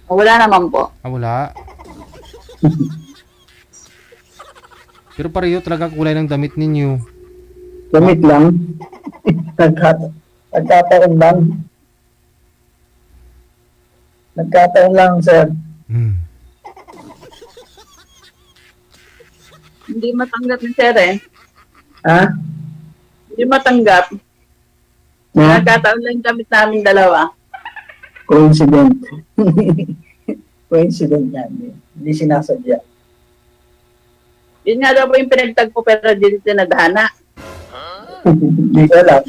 [SPEAKER 7] Wala naman po.
[SPEAKER 1] Ah, wala. Pero pareho talaga kulay ng damit ninyo.
[SPEAKER 8] Gamit lang. Nagkataon lang. Nagkataon lang, sir.
[SPEAKER 7] Hindi matanggap ni sir eh.
[SPEAKER 8] Ha?
[SPEAKER 7] Hindi matanggap.
[SPEAKER 8] Ha?
[SPEAKER 7] Nagkataon lang yung gamit namin dalawa.
[SPEAKER 8] Coincident. Coincident yan. Hindi sinasadya.
[SPEAKER 7] Yun nga daw po yung pinagtagpo pero hindi tinadhana.
[SPEAKER 8] Hindi ko alam.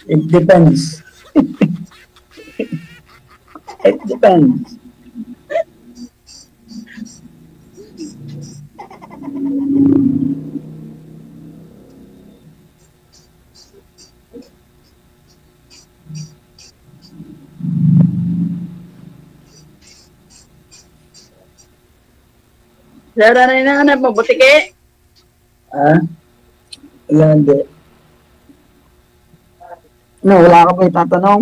[SPEAKER 8] It depends. It depends.
[SPEAKER 7] Sir, ano yung nahanap mo? Butike?
[SPEAKER 8] Ha? Wala, hindi. No, wala ka ba itatanong?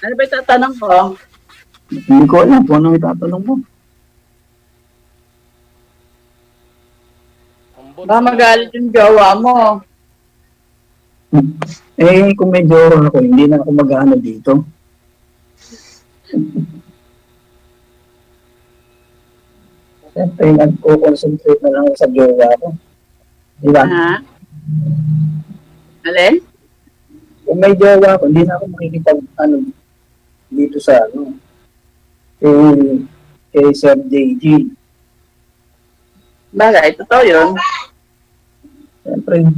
[SPEAKER 7] Ano ba yung tatanong ko?
[SPEAKER 8] Hindi ko alam kung ano itatanong mo.
[SPEAKER 7] Baka magalit yung jowa mo.
[SPEAKER 8] Eh, kung may jowa ako, hindi na ako mag-ano dito. Siyempre, nagko-concentrate na lang ako sa jowa ko. Di ba?
[SPEAKER 7] Ha? Alin?
[SPEAKER 8] Kung may jowa ko, hindi na ako makikipag, dito sa, kay Sir JG.
[SPEAKER 7] Bagay, totoo yun.
[SPEAKER 8] Siyempre,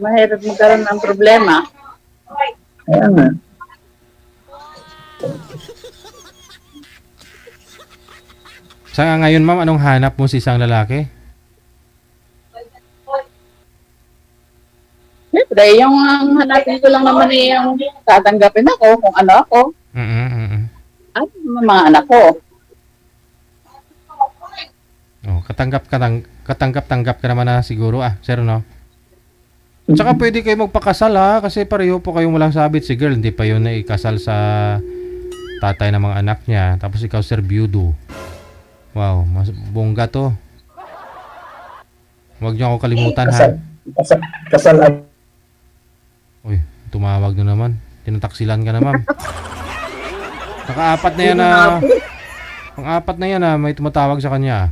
[SPEAKER 7] Mahirap magkaroon ng problema.
[SPEAKER 8] kaya nga.
[SPEAKER 1] Sa ngayon ma'am, anong hanap mo sa isang lalaki?
[SPEAKER 7] Siyempre, yung hanapin ko lang naman eh, yung tatanggapin ako kung ano ako. At mga anak ko.
[SPEAKER 1] Oh, katanggap-tanggap ka naman na siguro sir, no? Tsaka pwede kayo magpakasal kasi pareho po kayong walang sabit. Si girl, hindi pa yun na ikasal sa tatay ng mga anak niya. Tapos ikaw, sir, byudo. Wow, mas bongga to. Huwag niyo ako kalimutan,
[SPEAKER 8] Kasal.
[SPEAKER 1] Uy, tumawag na naman. Tinataksilan ka na, ma'am. Naka-apat na yan Pang-apat na yan may tumatawag sa kanya.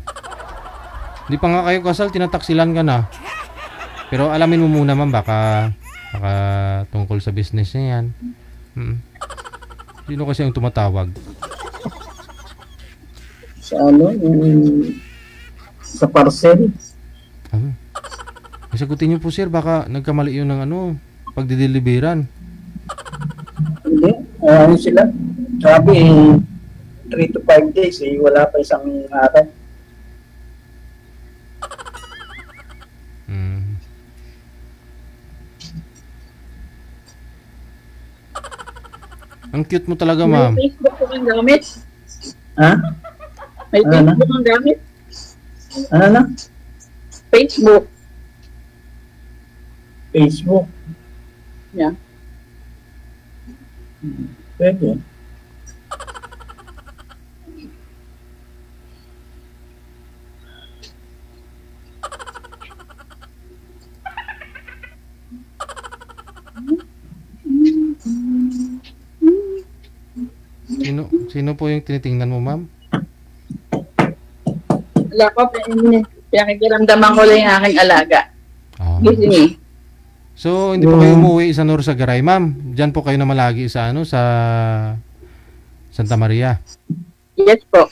[SPEAKER 1] Hindi pa nga kayo kasal, tinataksilan ka na. Pero alamin mo muna, ma'am, baka tungkol sa business niya yan. Sino kasi ang tumatawag?
[SPEAKER 8] Sa sa parcel.
[SPEAKER 1] Sagutin niyo po, sir, baka nagkamali yun ng pagdideliveran.
[SPEAKER 8] Hindi, sila. Sabi 3 to 5 days wala pa isang araw.
[SPEAKER 1] Ang cute mo talaga, ma'am.
[SPEAKER 7] May Facebook ko ang gamit.
[SPEAKER 8] Ha?
[SPEAKER 7] May Facebook ang gamit.
[SPEAKER 8] Ano na?
[SPEAKER 7] Facebook.
[SPEAKER 8] Facebook?
[SPEAKER 7] Yeah.
[SPEAKER 8] Pwede.
[SPEAKER 1] Sino po yung tinitingnan mo, ma'am?
[SPEAKER 7] Wala ko, pinakikiramdaman ko lang yung aking alaga. Gising eh.
[SPEAKER 1] So, hindi po kayo umuwi sa Norsagaray, ma'am? Diyan po kayo na malagi sa sa Santa Maria?
[SPEAKER 7] Yes po.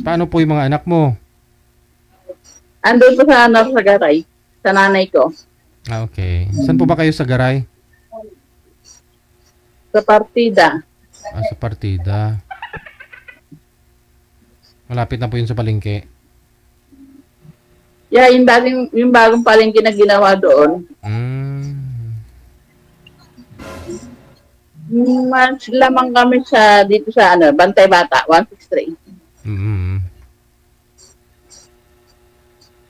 [SPEAKER 1] Paano po yung mga anak mo?
[SPEAKER 7] Andun po sa Norsagaray, sa nanay ko.
[SPEAKER 1] Okay. Saan po ba kayo sa Garay?
[SPEAKER 7] Sa partida.
[SPEAKER 1] Sa partida. Malapit na po yun sa palengke.
[SPEAKER 7] Yeah, yung bagong palengke na ginawa doon. Mas lamang kami dito sa Bantay Bata, 163.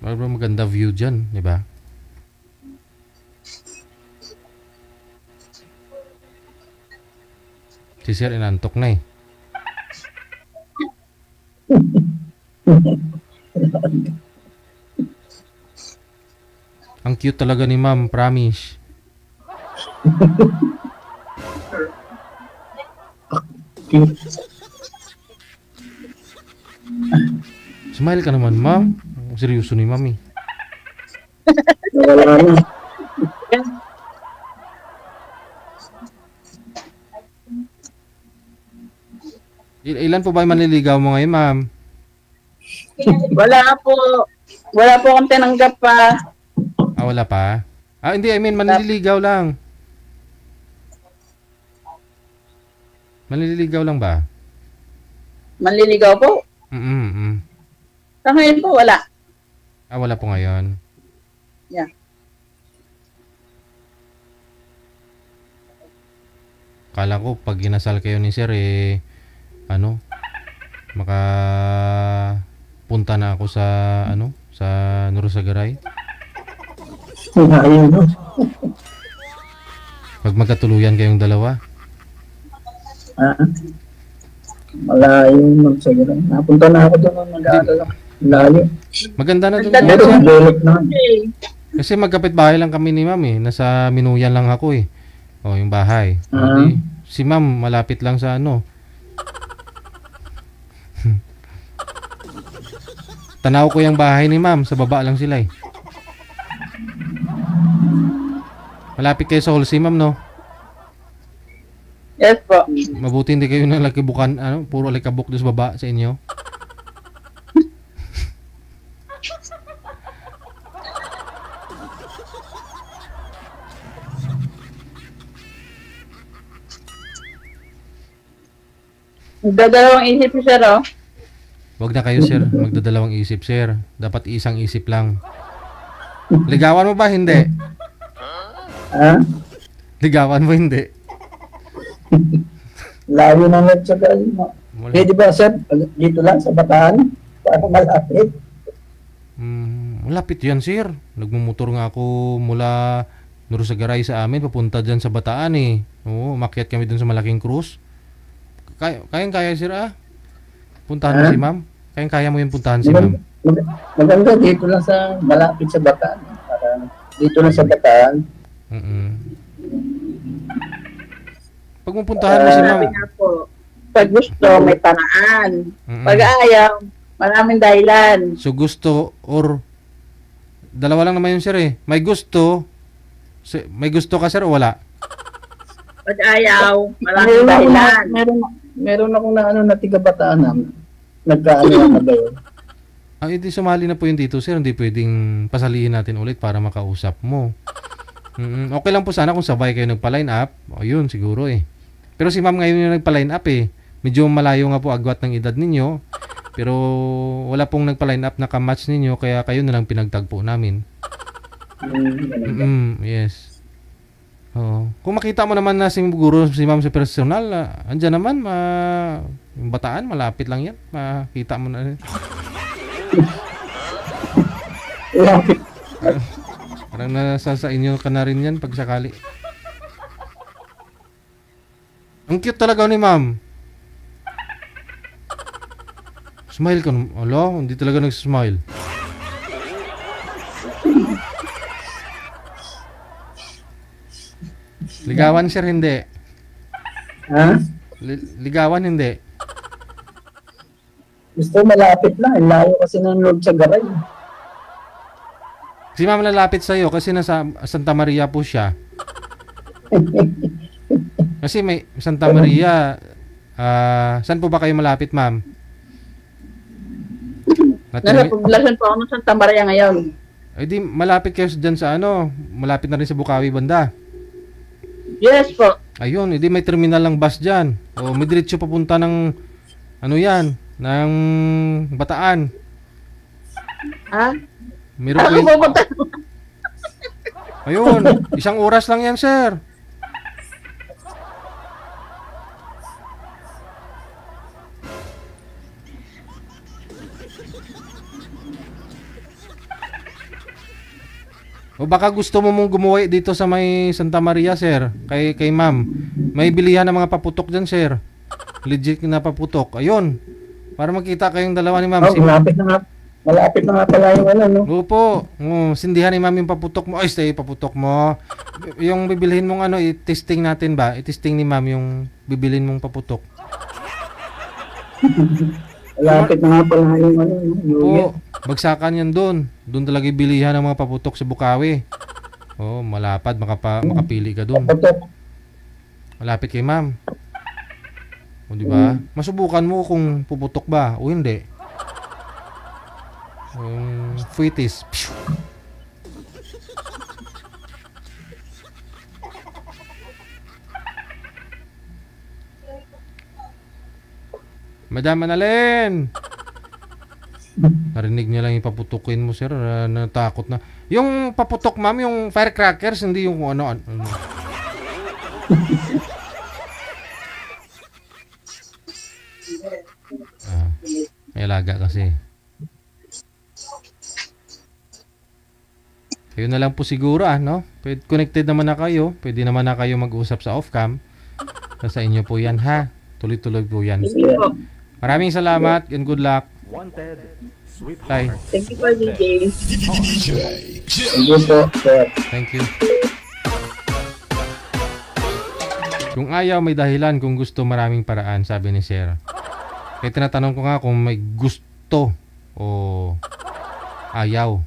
[SPEAKER 1] Maganda view dyan, di ba? Si Sir inantok na eh. Ang cute talaga ni ma'am, promise. Smile ka naman, ma'am. Seryoso ni ma'am eh.
[SPEAKER 8] Wala na.
[SPEAKER 1] Ilan po ba yung manliligaw mo ngayon, ma'am?
[SPEAKER 7] Wala po. Wala po akong tinanggap pa.
[SPEAKER 1] Ah, wala pa? Ah, hindi. I mean, manliligaw lang. Manliligaw lang ba?
[SPEAKER 7] Manliligaw po. Sa ngayon po, wala.
[SPEAKER 1] Ah, wala po ngayon.
[SPEAKER 7] Yeah.
[SPEAKER 1] Kala ko, pag ginasal kayo ni Sir, punta na ako sa, sa Nurusagaray.
[SPEAKER 8] Ayun, no?
[SPEAKER 1] Pag magkatuluyan kayong dalawa.
[SPEAKER 8] Malayo magsagaray. Napunta na ako doon mag-aaral. Layo.
[SPEAKER 1] Maganda na doon.
[SPEAKER 8] Pero lulok na.
[SPEAKER 1] Kasi magkapit bahay lang kami ni ma'am eh. Nasa Minuyan lang ako eh. O, yung bahay. Si ma'am, malapit lang sa Tanaw ko yung bahay ni ma'am. Sa baba lang sila eh. Malapit kayo sa Holsey, ma'am, no?
[SPEAKER 7] Yes po.
[SPEAKER 1] Mabuti hindi kayo nalakibukan, puro alikabok doon sa baba sa inyo.
[SPEAKER 7] Magdadalawang isip si Sir, oh.
[SPEAKER 1] Huwag na kayo, sir. Magdadalawang isip, sir. Dapat isang isip lang. Ligawan mo ba? Hindi. Ligawan mo? Hindi.
[SPEAKER 8] Layo na nagsagaray mo. Pwede ba, sir? Dito lang sa Bataan? Para malapit?
[SPEAKER 1] Malapit yan, sir. Nagmumotor nga ako mula Nurusagaray sa amin. Papunta dyan sa Bataan eh. Oo, umakyat kami dun sa Malaking Cruz. Kaya, sir, puntahan mo si ma'am? Kaya mo yung puntahan si ma'am?
[SPEAKER 8] Maganda dito lang sa malapit sa Bataan. Para dito lang sa Bataan.
[SPEAKER 1] Pag pupuntahan mo si ma'am.
[SPEAKER 7] Pag gusto, may paraan. Pag ayaw, maraming dahilan.
[SPEAKER 1] So gusto or dalawa lang naman yun, sir eh. May gusto ka, sir, o wala?
[SPEAKER 7] Pag ayaw, maraming dahilan.
[SPEAKER 8] Meron akong na tiga Bataan namin. Nagkaano na ba yun?
[SPEAKER 1] Hindi sumali na po yun dito, sir. Hindi pwedeng pasalihin natin ulit para makausap mo. Okay lang po sana kung sabay kayo nagpa-line up. O yun, siguro eh. Pero si ma'am ngayon yung nagpa-line up eh. Medyo malayo nga po agwat ng edad ninyo. Pero wala pong nagpa-line up na kamatch ninyo. Kaya kayo na lang pinagtagpo namin. Yes. Kung makita mo naman na siguro si ma'am sa personal, andyan naman, yung Bataan, malapit lang yan. Makita mo na. Parang nasa sa inyo ka na rin yan pag sakali. Ang cute talaga ni ma'am. Smile ka. Alo, hindi talaga nagsismile. Ligawan, sir, hindi. Ligawan, hindi.
[SPEAKER 8] Gusto malapit lang. Layo kasi ng Lord sa Garay.
[SPEAKER 1] Si ma'am lalapit sa'yo kasi nasa Santa Maria po siya. Kasi may Santa Maria. Saan po ba kayo malapit, ma'am?
[SPEAKER 7] Nasa poblasyon po ako ng Santa Maria ngayon.
[SPEAKER 1] Ay di, malapit kayo dyan sa malapit na rin sa Bukawi banda.
[SPEAKER 7] Yes po.
[SPEAKER 1] Ayun, hindi may terminal lang bus dyan. O may diretso papunta ng ng Bataan. Meron po Ayun, 1 oras lang yan, sir. baka gusto mo mong gumuwi dito sa may Santa Maria, sir. Kay ma'am. May bilihan ng mga paputok dyan, sir. Legit na paputok. Ayun. Para makita kayong dalawa ni ma'am.
[SPEAKER 8] Malapit na nga pala yung ano, no?
[SPEAKER 1] Opo. Sindihan ni ma'am yung paputok mo. Ay, stay, paputok mo. Yung bibilhin mong ano, i-testing natin ba? I-testing ni ma'am yung bibilhin mong paputok.
[SPEAKER 8] Malapit na nga pala yung ano,
[SPEAKER 1] Oo. Bagsakan yan doon. Doon talaga bilihan ng mga paputok sa Bukawi. Oh, malapad. Makapili ka doon. Malapit kay ma'am. O, di ba? Masubukan mo kung puputok ba o hindi. Fuitis. Madam Annalyn! Narinig niya lang yung paputukin mo, sir. Natakot na. Yung paputok, ma'am, yung firecrackers, hindi yung ano. May alaga kasi. Kayo na lang po siguro, no? Connected naman na kayo. Pwede naman na kayo mag-usap sa off-cam. Sa inyo po yan, ha? Tuloy-tuloy po yan. Maraming salamat and good luck. Bye.
[SPEAKER 7] Thank you for DJ.
[SPEAKER 1] Thank you. Kung ayaw, may dahilan. Kung gusto, maraming paraan, sabi ni Sir. Kaya tinatanong ko nga kung may gusto o ayaw.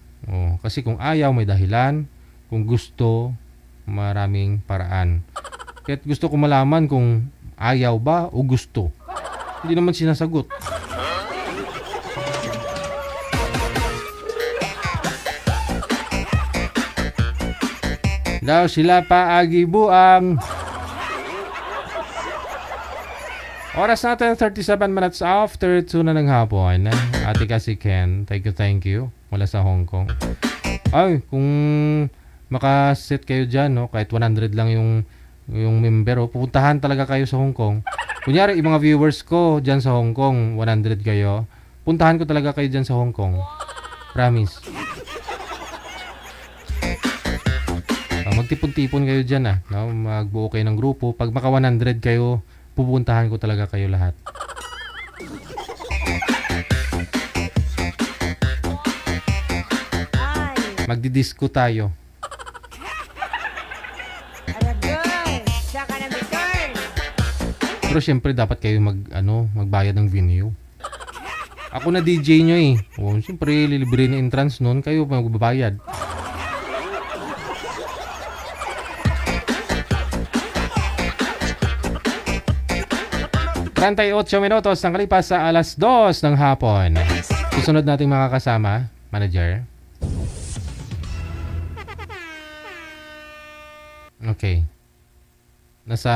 [SPEAKER 1] Kasi kung ayaw, may dahilan. Kung gusto, maraming paraan. Kaya gusto ko malaman kung ayaw ba o gusto. Hindi naman sinasagot. Daw sila pa agibuang. Oras natin 37 minutes after 2 na ng hapon. Ate kasi Ken, thank you. Mula sa Hong Kong. Ay, kung makaset kayo dyan, no, kahit 100 lang yung member, pupuntahan talaga kayo sa Hong Kong. Kunyari, yung mga viewers ko dyan sa Hong Kong, 100 kayo, puntahan ko talaga kayo dyan sa Hong Kong. Promise. Magtipon-tipon kayo dyan, no? Magbuo kayo ng grupo. Pag maka 100 kayo, pupuntahan ko talaga kayo lahat. Magdidisco tayo. Pero syempre dapat kayo magbayad ng venue. Ako na DJ nyo eh. Syempre libre na entrance nun, kayo magbabayad. Trantay 8 minutos ng kalipas sa alas 2 ng hapon. Susunod nating mga kasama, manager. Okay. Nasa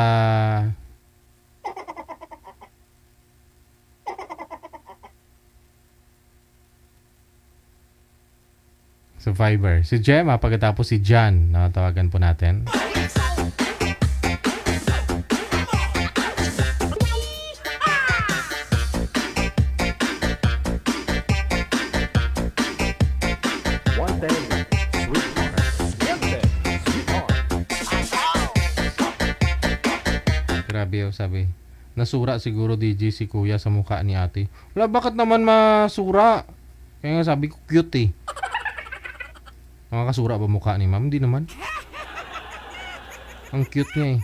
[SPEAKER 1] Survivor. Si Gemma, pagkatapos si John. Tawagan po natin. Grabe, sabi. Nasura siguro DJ si Kuya sa mukha ni ate. Wala, bakit naman masura? Kaya nga sabi ko cute eh. Makakasura ba mukha ni ma'am? Hindi naman. Ang cute niya eh.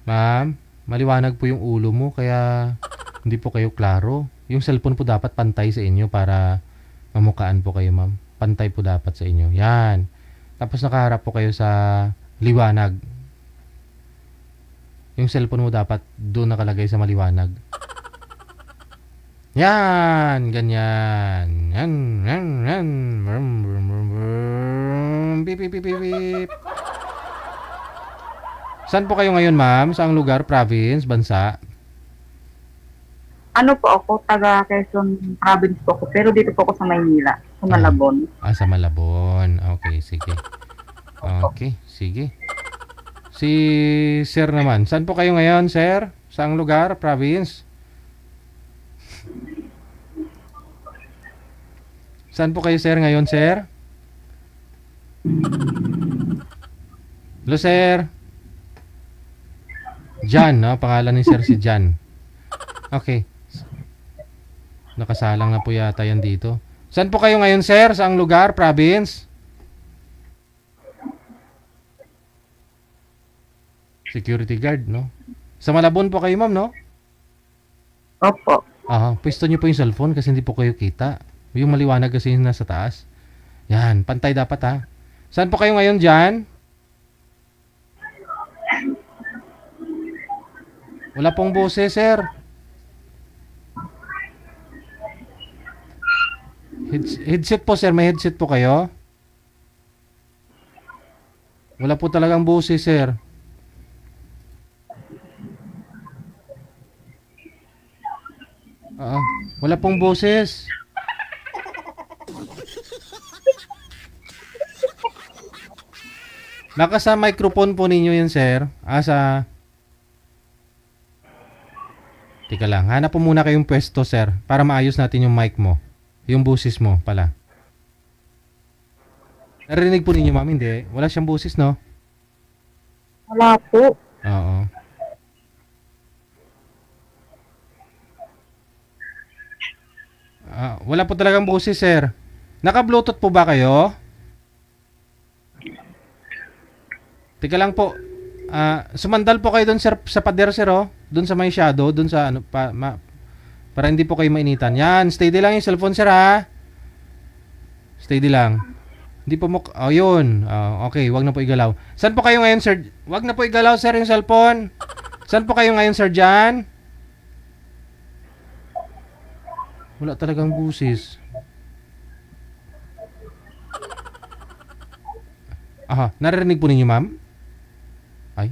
[SPEAKER 1] Ma'am, maliwanag po yung ulo mo kaya hindi po kayo klaro. Yung cellphone po dapat pantay sa inyo para mamukhaan po kayo, ma'am. Pantay po dapat sa inyo. Yan. Tapos nakaharap po kayo sa liwanag. Yung cellphone mo dapat doon nakalagay sa maliwanag. Yan, ganyan. Yan. Beep, beep, beep, beep. Saan po kayo ngayon, ma'am? Saang lugar? Province? Bansa?
[SPEAKER 9] Ano po ako? Taga Quezon Province po ako. Pero dito po ako sa Maynila. Sa Malabon.
[SPEAKER 1] Sa Malabon. Okay, sige. Okay, sige. Si Sir naman. Saan po kayo ngayon, Sir? Saang lugar? Province? Saan po kayo, Sir, ngayon, Sir? Hello, sir. Jan, no? Pangalan ni sir si Jan. Okay. Nakasalang na po yata yan dito. Saan po kayo ngayon, sir? Saang lugar? Province? Security guard, no? Sa Malabon po kayo, ma'am, no?
[SPEAKER 9] Opo.
[SPEAKER 1] Pwesto niyo po yung cellphone kasi hindi po kayo kita. Yung maliwanag kasi yung nasa taas. Yan, pantay dapat, ha? Saan po kayo ngayon, Jan? Wala pong boses, sir. Headset po, sir. May headset po kayo? Wala po talagang boses, sir. Wala pong boses. Naka sa microphone po ninyo yun, sir. Teka lang. Hanap po muna kayong pwesto, sir. Para maayos natin yung mic mo. Yung boses mo pala. Narinig po ninyo, ma'am? Hindi. Wala siyang boses, no?
[SPEAKER 9] Wala po.
[SPEAKER 1] Oo. Wala po talagang boses, sir. Naka-Bluetooth po ba kayo? Teka lang po. Sumandal po kayo doon, sir, sa pader, sir, oh. Doon sa may shadow, doon sa ano, para hindi po kayo mainitan. Yan, steady lang yung cellphone, sir, ha? Steady lang. Hindi po mo, yun. Okay, wag na po igalaw. Saan po kayo ngayon, sir? Wag na po igalaw, sir, yung cellphone. Saan po kayo ngayon, sir, Jan? Wala talagang busis. Naririnig po ninyo, ma'am? Ay?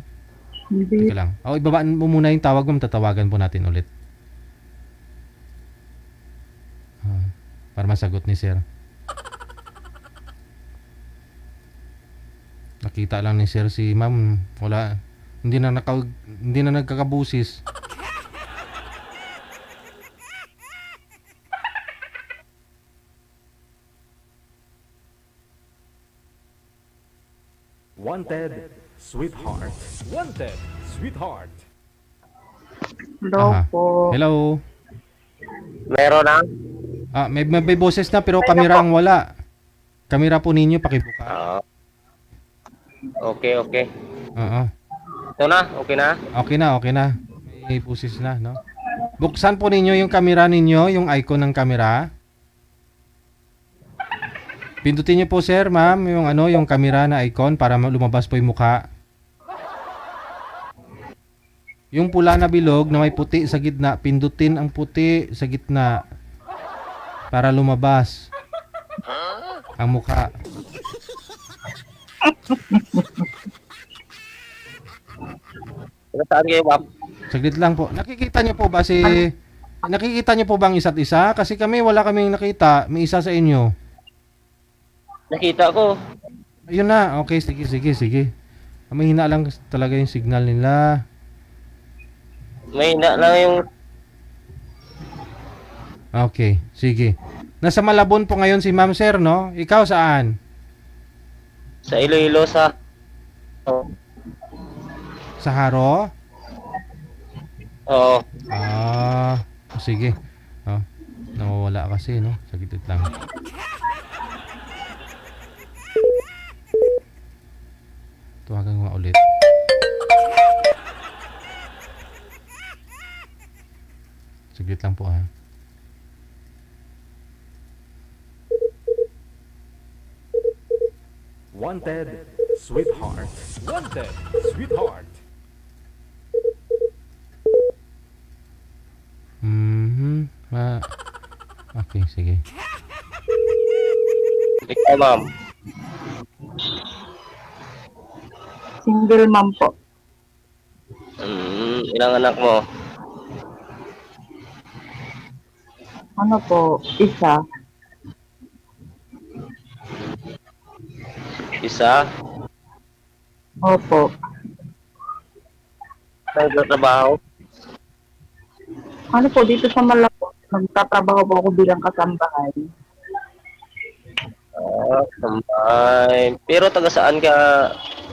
[SPEAKER 9] Hindi.
[SPEAKER 1] Teka lang. Ibabaan mo muna yung tawag, ma'am. Tatawagan po natin ulit. Para masagot ni sir. Nakita lang ni sir si ma'am. Wala. Hindi na nagkakabusis.
[SPEAKER 4] Wanted, sweetheart. Wanted, sweetheart.
[SPEAKER 9] Hello po.
[SPEAKER 1] Hello.
[SPEAKER 3] Meron na?
[SPEAKER 1] May boses na pero kamera ang wala. Kamera po ninyo pakibuka.
[SPEAKER 3] Okay. Ito na? Okay na?
[SPEAKER 1] Okay na. May boses na, no? Buksan po ninyo yung kamera ninyo, yung icon ng kamera. Pindutin niyo po, sir, ma'am, yung kamera na icon para lumabas po yung mukha. Yung pula na bilog na may puti sa gitna, pindutin ang puti sa gitna para lumabas ang mukha.
[SPEAKER 3] Saan kayo, ma'am?
[SPEAKER 1] Saglit lang po. Nakikita niyo po ba ang isa't isa? Kasi wala kaming nakita. May isa sa inyo.
[SPEAKER 3] Nakita ko.
[SPEAKER 1] Ayun na. Okay, sige. Mahina lang talaga yung signal nila.
[SPEAKER 3] Mahina lang yung...
[SPEAKER 1] Okay, sige. Nasa Malabon po ngayon si Ma'am, sir, no? Ikaw saan?
[SPEAKER 3] Sa Iloilo, sa...
[SPEAKER 1] Sa Haro?
[SPEAKER 3] Oo.
[SPEAKER 1] Sige. Nawawala kasi, no? Saglit lang. Tuwagan ko ulit. Saglit lang po, ha.
[SPEAKER 4] Wanted, sweetheart. Wanted, sweetheart.
[SPEAKER 1] Okay, sige.
[SPEAKER 3] Ikaw, ma'am.
[SPEAKER 9] Single mom po.
[SPEAKER 3] Ilang anak mo?
[SPEAKER 9] Ano po? Isa.
[SPEAKER 3] Isa?
[SPEAKER 9] Opo.
[SPEAKER 3] Nagtatrabaho?
[SPEAKER 9] Ano po, dito sa Malabon, nagtatrabaho po ako bilang kasambahay.
[SPEAKER 3] Tambay. Pero taga saan ka?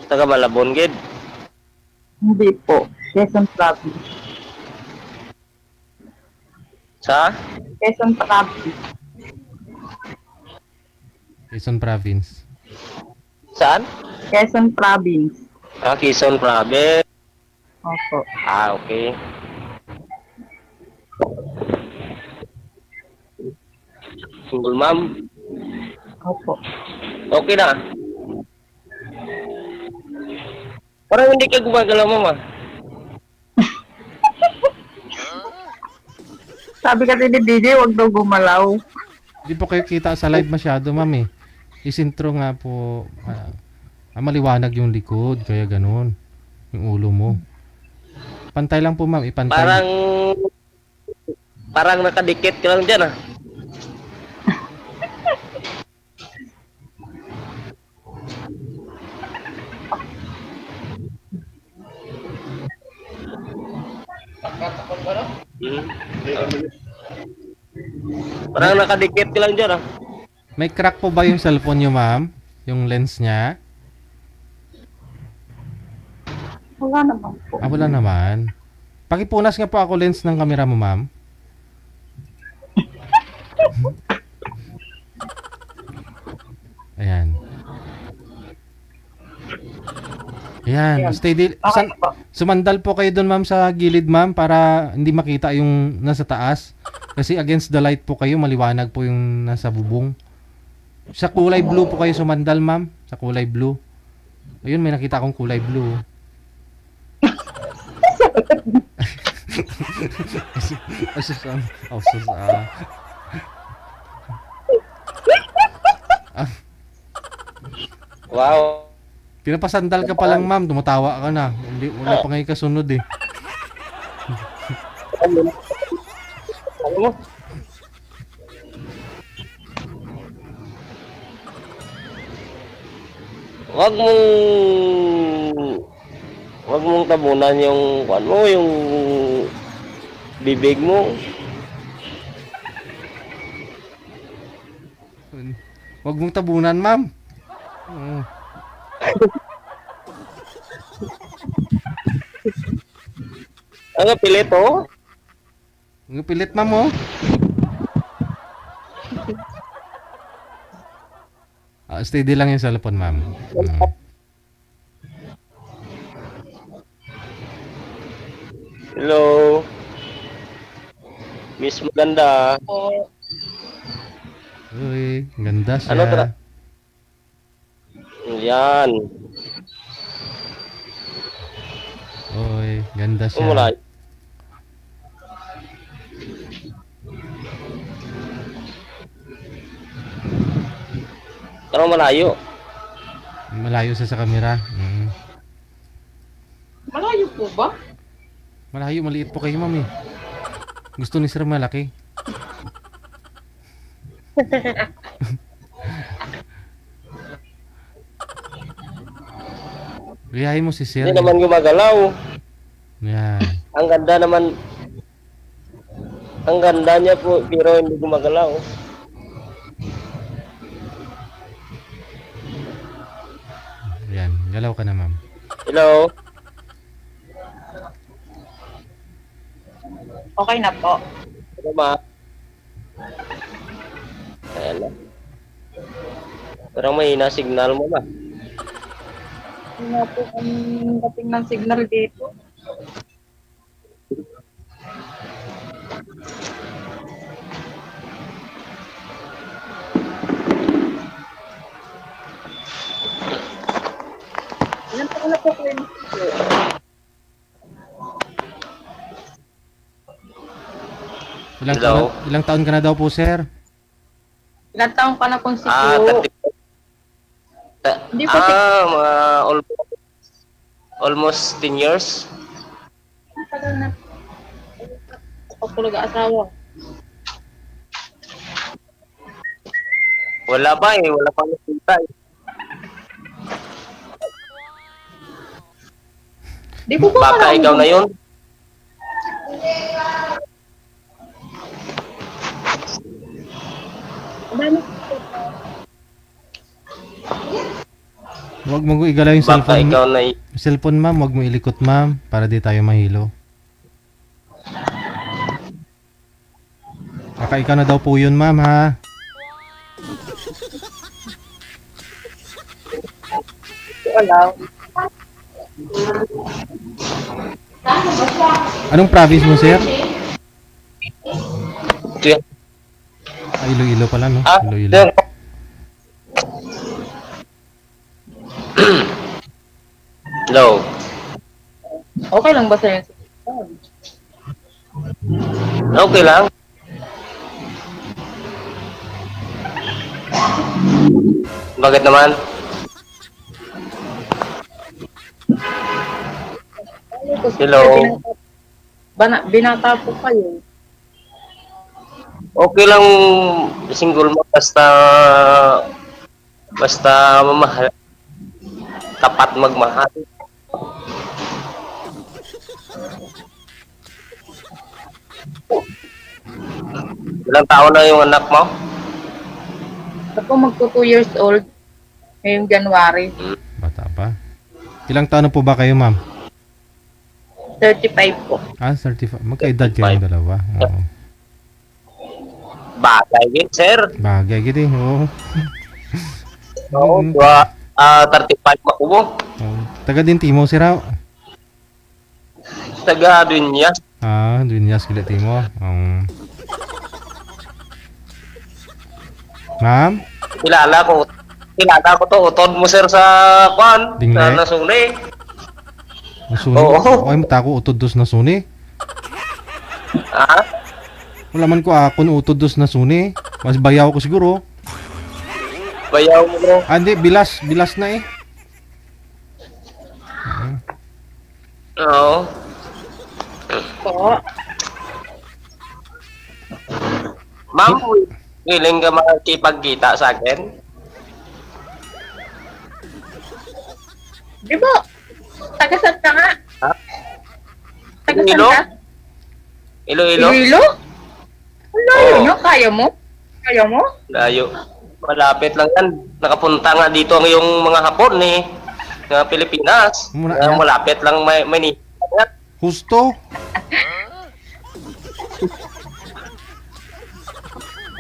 [SPEAKER 3] Taga Malabon, gid?
[SPEAKER 9] Hindi po. Quezon Province.
[SPEAKER 3] Sa?
[SPEAKER 9] Quezon Province.
[SPEAKER 1] Quezon Province.
[SPEAKER 3] Saan?
[SPEAKER 9] Quezon Province.
[SPEAKER 3] Quezon Province.
[SPEAKER 9] Opo.
[SPEAKER 3] Okay. Single ma'am.
[SPEAKER 9] Opo.
[SPEAKER 3] Okay na. Parang hindi ka gumagalaw, mama.
[SPEAKER 9] Sabi kasi ni DJ, wag daw gumalaw.
[SPEAKER 1] Hindi po kayo kita sa live masyado, ma'am eh. Isintro nga po. Maliwanag yung likod, kaya ganun. Yung ulo mo. Pantay lang po, ma'am. Ipantay.
[SPEAKER 3] Parang nakadikit ka lang dyan, ah. Parang nakadikit ka lang dyan, ah.
[SPEAKER 1] May crack po ba yung cellphone nyo, ma'am? Yung lens niya?
[SPEAKER 9] Wala naman po.
[SPEAKER 1] Wala naman. Pakipunas nga po ako lens ng camera mo, ma'am. Ayan. Ayan. Steady. Sumandal po kayo doon, ma'am, sa gilid, ma'am, para hindi makita yung nasa taas. Kasi against the light po kayo, maliwanag po yung nasa bubong. Sa kulay blue po kayo sumandal, ma'am. Sa kulay blue. Ayun, may nakita akong kulay blue.
[SPEAKER 3] Wow.
[SPEAKER 1] Pinapasandal ka pa lang, ma'am. Tumatawa ka na. Hindi, wala pa ngayon kasunod eh.
[SPEAKER 3] Ano mo? Wag mong tabunan yung ano, yung bibig mo.
[SPEAKER 1] Wag mong tabunan, ma'am.
[SPEAKER 3] Ang pilit, oh.
[SPEAKER 1] Ang pilit, ma'am, oh. Steady lang yung cellphone, ma'am.
[SPEAKER 3] Hello. Miss Maganda.
[SPEAKER 1] Uy, ganda siya.
[SPEAKER 3] Ano tara? Yan.
[SPEAKER 1] Uy, ganda siya.
[SPEAKER 3] Umulay. Pero malayo.
[SPEAKER 1] Malayo siya sa camera.
[SPEAKER 7] Malayo po ba?
[SPEAKER 1] Malayo, maliit po kayo, ma'am eh. Gusto ni sir malaki. Riyahin mo si sir.
[SPEAKER 3] Hindi naman gumagalaw.
[SPEAKER 1] Yan.
[SPEAKER 3] Ang ganda naman. Ang ganda niya po, pero hindi gumagalaw.
[SPEAKER 1] Yan, galaw ka na, ma'am.
[SPEAKER 3] Hello.
[SPEAKER 9] Okay na po.
[SPEAKER 3] Ano ba? Ayan na. Parang mahina signal mo ba?
[SPEAKER 9] Hindi na po ang dating ng signal dito. Ilan po na po kayo nag-studio?
[SPEAKER 1] Ilang taon ka na daw po, sir?
[SPEAKER 9] Ilan taong ka na pong
[SPEAKER 3] Ah,
[SPEAKER 9] sityo? Hindi po
[SPEAKER 3] mga almost 10 years.
[SPEAKER 9] tagal na. Ako po nag-aasawa.
[SPEAKER 3] Wala pa eh, wala pang nakita eh.
[SPEAKER 9] Di po ba
[SPEAKER 3] Baka ikaw na yun?
[SPEAKER 1] Huwag mo igalaw yung
[SPEAKER 3] Baka
[SPEAKER 1] cellphone.
[SPEAKER 3] ikaw na
[SPEAKER 1] Cellphone, ma'am. Huwag mo ilikot, ma'am. Para di tayo mahilo. Baka ikaw na daw po yun, ma'am, ha?
[SPEAKER 9] Wala.
[SPEAKER 1] Anong province mo, sir?
[SPEAKER 3] ito yan.
[SPEAKER 1] Iloilo pala, no?
[SPEAKER 3] Ah,
[SPEAKER 1] Iloilo.
[SPEAKER 3] sir. Hello.
[SPEAKER 9] Okay lang ba sa'yo?
[SPEAKER 3] Okay lang. Bakit naman? Hello.
[SPEAKER 9] Binata po kayo.
[SPEAKER 3] Okay lang single mo basta mamahal. Tapat magmahal. Ilang taon na yung anak mo?
[SPEAKER 9] Ako magto 2 years old ngayong January.
[SPEAKER 1] Bata pa. Ilang taon na po ba kayo, ma'am?
[SPEAKER 9] 35 po.
[SPEAKER 1] 35. Magkaedad kayong dalawa. Oo.
[SPEAKER 3] Bagay din, sir.
[SPEAKER 1] Bagay gini, oo.
[SPEAKER 3] Oo, 35 makubo.
[SPEAKER 1] Oo. Taga din Timo, si Rao.
[SPEAKER 3] Taga Dunya.
[SPEAKER 1] Dunyas kila Timo. Ma'am?
[SPEAKER 3] Kilala ko to. Utod mo, sir, sa kwan.
[SPEAKER 1] Dingle?
[SPEAKER 3] Sa Nasuni.
[SPEAKER 1] Nasuni?
[SPEAKER 3] Oo.
[SPEAKER 1] Ay, matako utod dos nasuni.
[SPEAKER 3] Ha?
[SPEAKER 1] Wala man ko akon utod dos nasuni. Mas bayaw ko siguro.
[SPEAKER 3] Bayaw mo, bro.
[SPEAKER 1] Hindi, bilas na eh.
[SPEAKER 3] Oo.
[SPEAKER 9] Po.
[SPEAKER 3] Ma'am, willing ka makikipagkita sa akin?
[SPEAKER 9] Di ba? Taga-saan ka nga?
[SPEAKER 3] Ha?
[SPEAKER 9] Taga-saan
[SPEAKER 3] Iloilo?
[SPEAKER 9] ka?
[SPEAKER 3] Iloilo?
[SPEAKER 9] Iloilo? Ang layo
[SPEAKER 3] Oo.
[SPEAKER 9] nyo? Kaya mo? Kaya mo?
[SPEAKER 3] Layo. Malapit lang yan. Nakapunta nga dito yung mga Hapon eh. Mga Pilipinas.
[SPEAKER 1] Muna
[SPEAKER 3] Kaya
[SPEAKER 1] yan.
[SPEAKER 3] malapit lang may
[SPEAKER 1] Husto?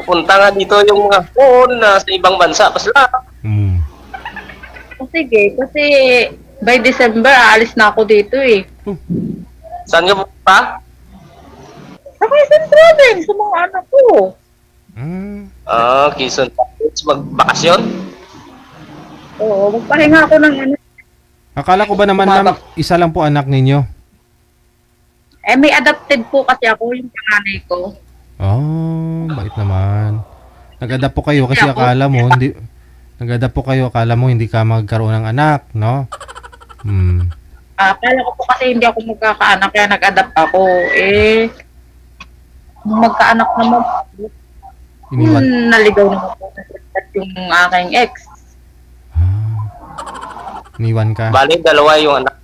[SPEAKER 3] Punta nga dito yung mga Hapon na sa ibang bansa pa sila.
[SPEAKER 9] Sige, kasi by December, aalis na ako dito eh.
[SPEAKER 3] Saan ka pupunta?
[SPEAKER 9] Sa Quezon Province, sa mga anak ko.
[SPEAKER 3] Quezon Province. Magbakasyon?
[SPEAKER 9] Oo, magpahinga ako ng ano.
[SPEAKER 1] Akala ko ba naman, ma'am, isa lang po anak ninyo?
[SPEAKER 9] May adopted po kasi ako, yung panganay ko.
[SPEAKER 1] Bait naman. Nag-adapt po kayo kasi akala mo hindi ka magkaroon ng anak, no?
[SPEAKER 9] Akala ko po kasi hindi ako magkakaanak kaya nag-adapt ako. Magkaanak naman po. Naligaw naman po yung aking ex.
[SPEAKER 1] Iniwan ka?
[SPEAKER 3] Bali, dalawa yung anak.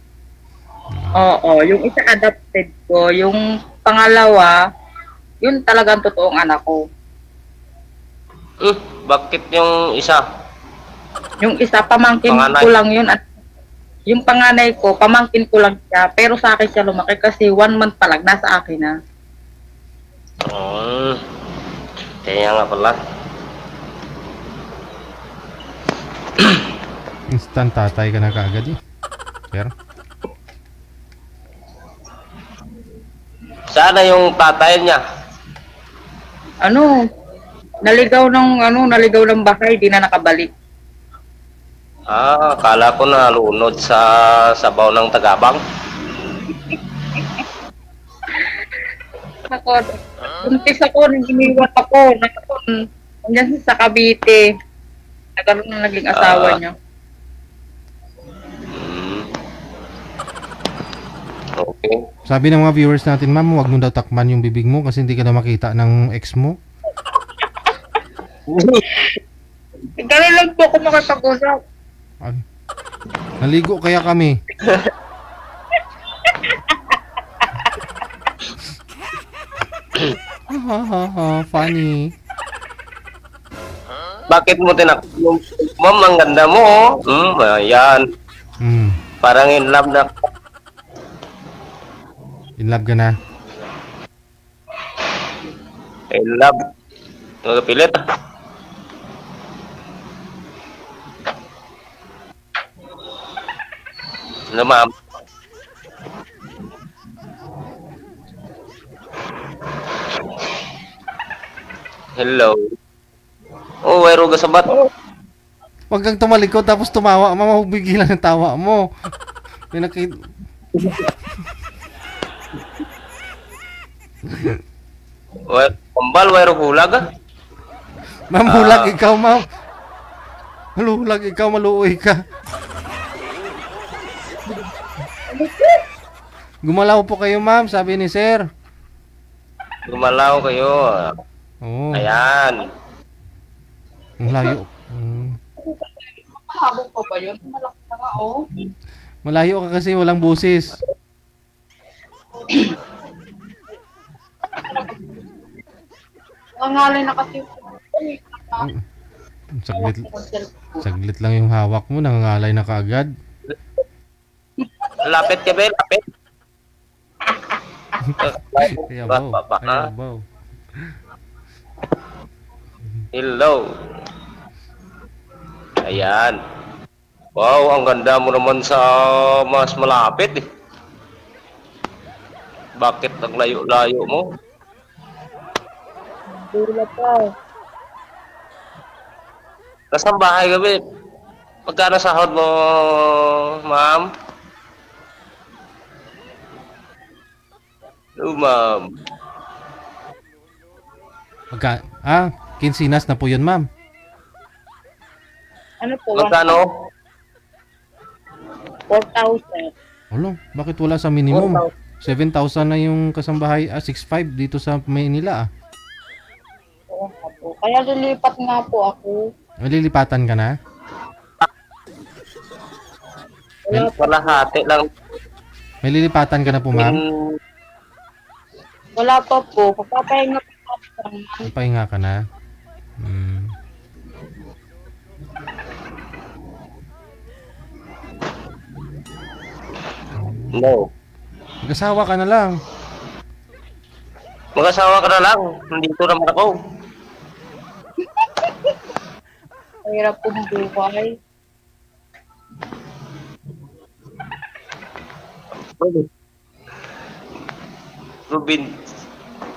[SPEAKER 9] Oo, yung isa adopted ko. Yung pangalawa, yun talagang totoong anak ko.
[SPEAKER 3] Bakit yung isa?
[SPEAKER 9] Yung isa, pamangkin
[SPEAKER 3] Panganay.
[SPEAKER 9] ko lang yun. At yung panganay ko, pamangkin ko lang siya. Pero sa akin siya lumaki kasi 1 month pa lang, nasa akin na.
[SPEAKER 3] Kaya nga pala.
[SPEAKER 1] Instant tatay ka na kaagad eh. Pero,
[SPEAKER 3] Saan na yung tatay niya?
[SPEAKER 9] Naligaw ng bahay, di na nakabalik.
[SPEAKER 3] Akala ko na lunod sa sabaw ng Tagabang.
[SPEAKER 9] Buntis ako, iniwan ako. Nandiyan sa Cavite. Nagkaroon na naging asawa niya.
[SPEAKER 3] Okay.
[SPEAKER 1] sabi ng mga viewers natin, ma'am, huwag mo daw takman yung bibig mo kasi hindi ka na makita ng ex mo.
[SPEAKER 9] Ganun lang po ako makipag-usap.
[SPEAKER 1] Naligo kaya kami. Funny.
[SPEAKER 3] Bakit mo tinakbo? Ma'am, ang ganda mo. Ayan. Parang in love na.
[SPEAKER 1] In love ka na?
[SPEAKER 3] In love. Nagapilit ah. Ano ma'am? Hello. Oh, wero ga sabat.
[SPEAKER 1] Huwag kang tumalikod tapos tumawa. Mamahubigilan ang tawa mo. May nakita.
[SPEAKER 3] Kambal, wero hulag ah.
[SPEAKER 1] Ma'am, hulag ikaw, ma'am. Hulag ikaw, maluoy ka. Gumalaw po kayo, ma'am, sabi ni sir.
[SPEAKER 3] Gumalaw kayo.
[SPEAKER 1] Oo.
[SPEAKER 3] Ayan.
[SPEAKER 1] Ang layo.
[SPEAKER 9] Habang pa ba yun? Malaki na nga, oh.
[SPEAKER 1] Malayo ka kasi walang busis.
[SPEAKER 9] Nangalay na kasi.
[SPEAKER 1] Saglit lang yung hawak mo, nangangalay na kaagad.
[SPEAKER 3] Lapit ka ba? Lapit.
[SPEAKER 1] Ayabaw.
[SPEAKER 3] Hello. Ayan. Wow, ang ganda mo naman sa mas malapit eh. Bakit ang layo-layo mo?
[SPEAKER 9] Dula pa.
[SPEAKER 3] Nasaan bahay ka ba? Magkano sahod mo, ma'am? Hello, ma'am.
[SPEAKER 1] Kinsinas na po yun, ma'am.
[SPEAKER 9] Ano po?
[SPEAKER 3] Magkano?
[SPEAKER 9] 4,000.
[SPEAKER 1] Olo, bakit wala sa minimum? 7,000 na yung kasambahay, 6,500 dito sa Maynila ah.
[SPEAKER 9] Oo nga po. Kaya lilipat nga po ako.
[SPEAKER 1] Malilipatan ka na?
[SPEAKER 3] Wala hati lang.
[SPEAKER 1] May lilipatan ka na po, ma'am?
[SPEAKER 9] Wala pa po. Papapahinga po ako.
[SPEAKER 1] Papahinga ka na?
[SPEAKER 3] No.
[SPEAKER 1] Mag-asawa ka na lang.
[SPEAKER 3] Mag-asawa ka na lang. Nandito naman ako.
[SPEAKER 9] Mahirap po ng buhay.
[SPEAKER 3] Rubin,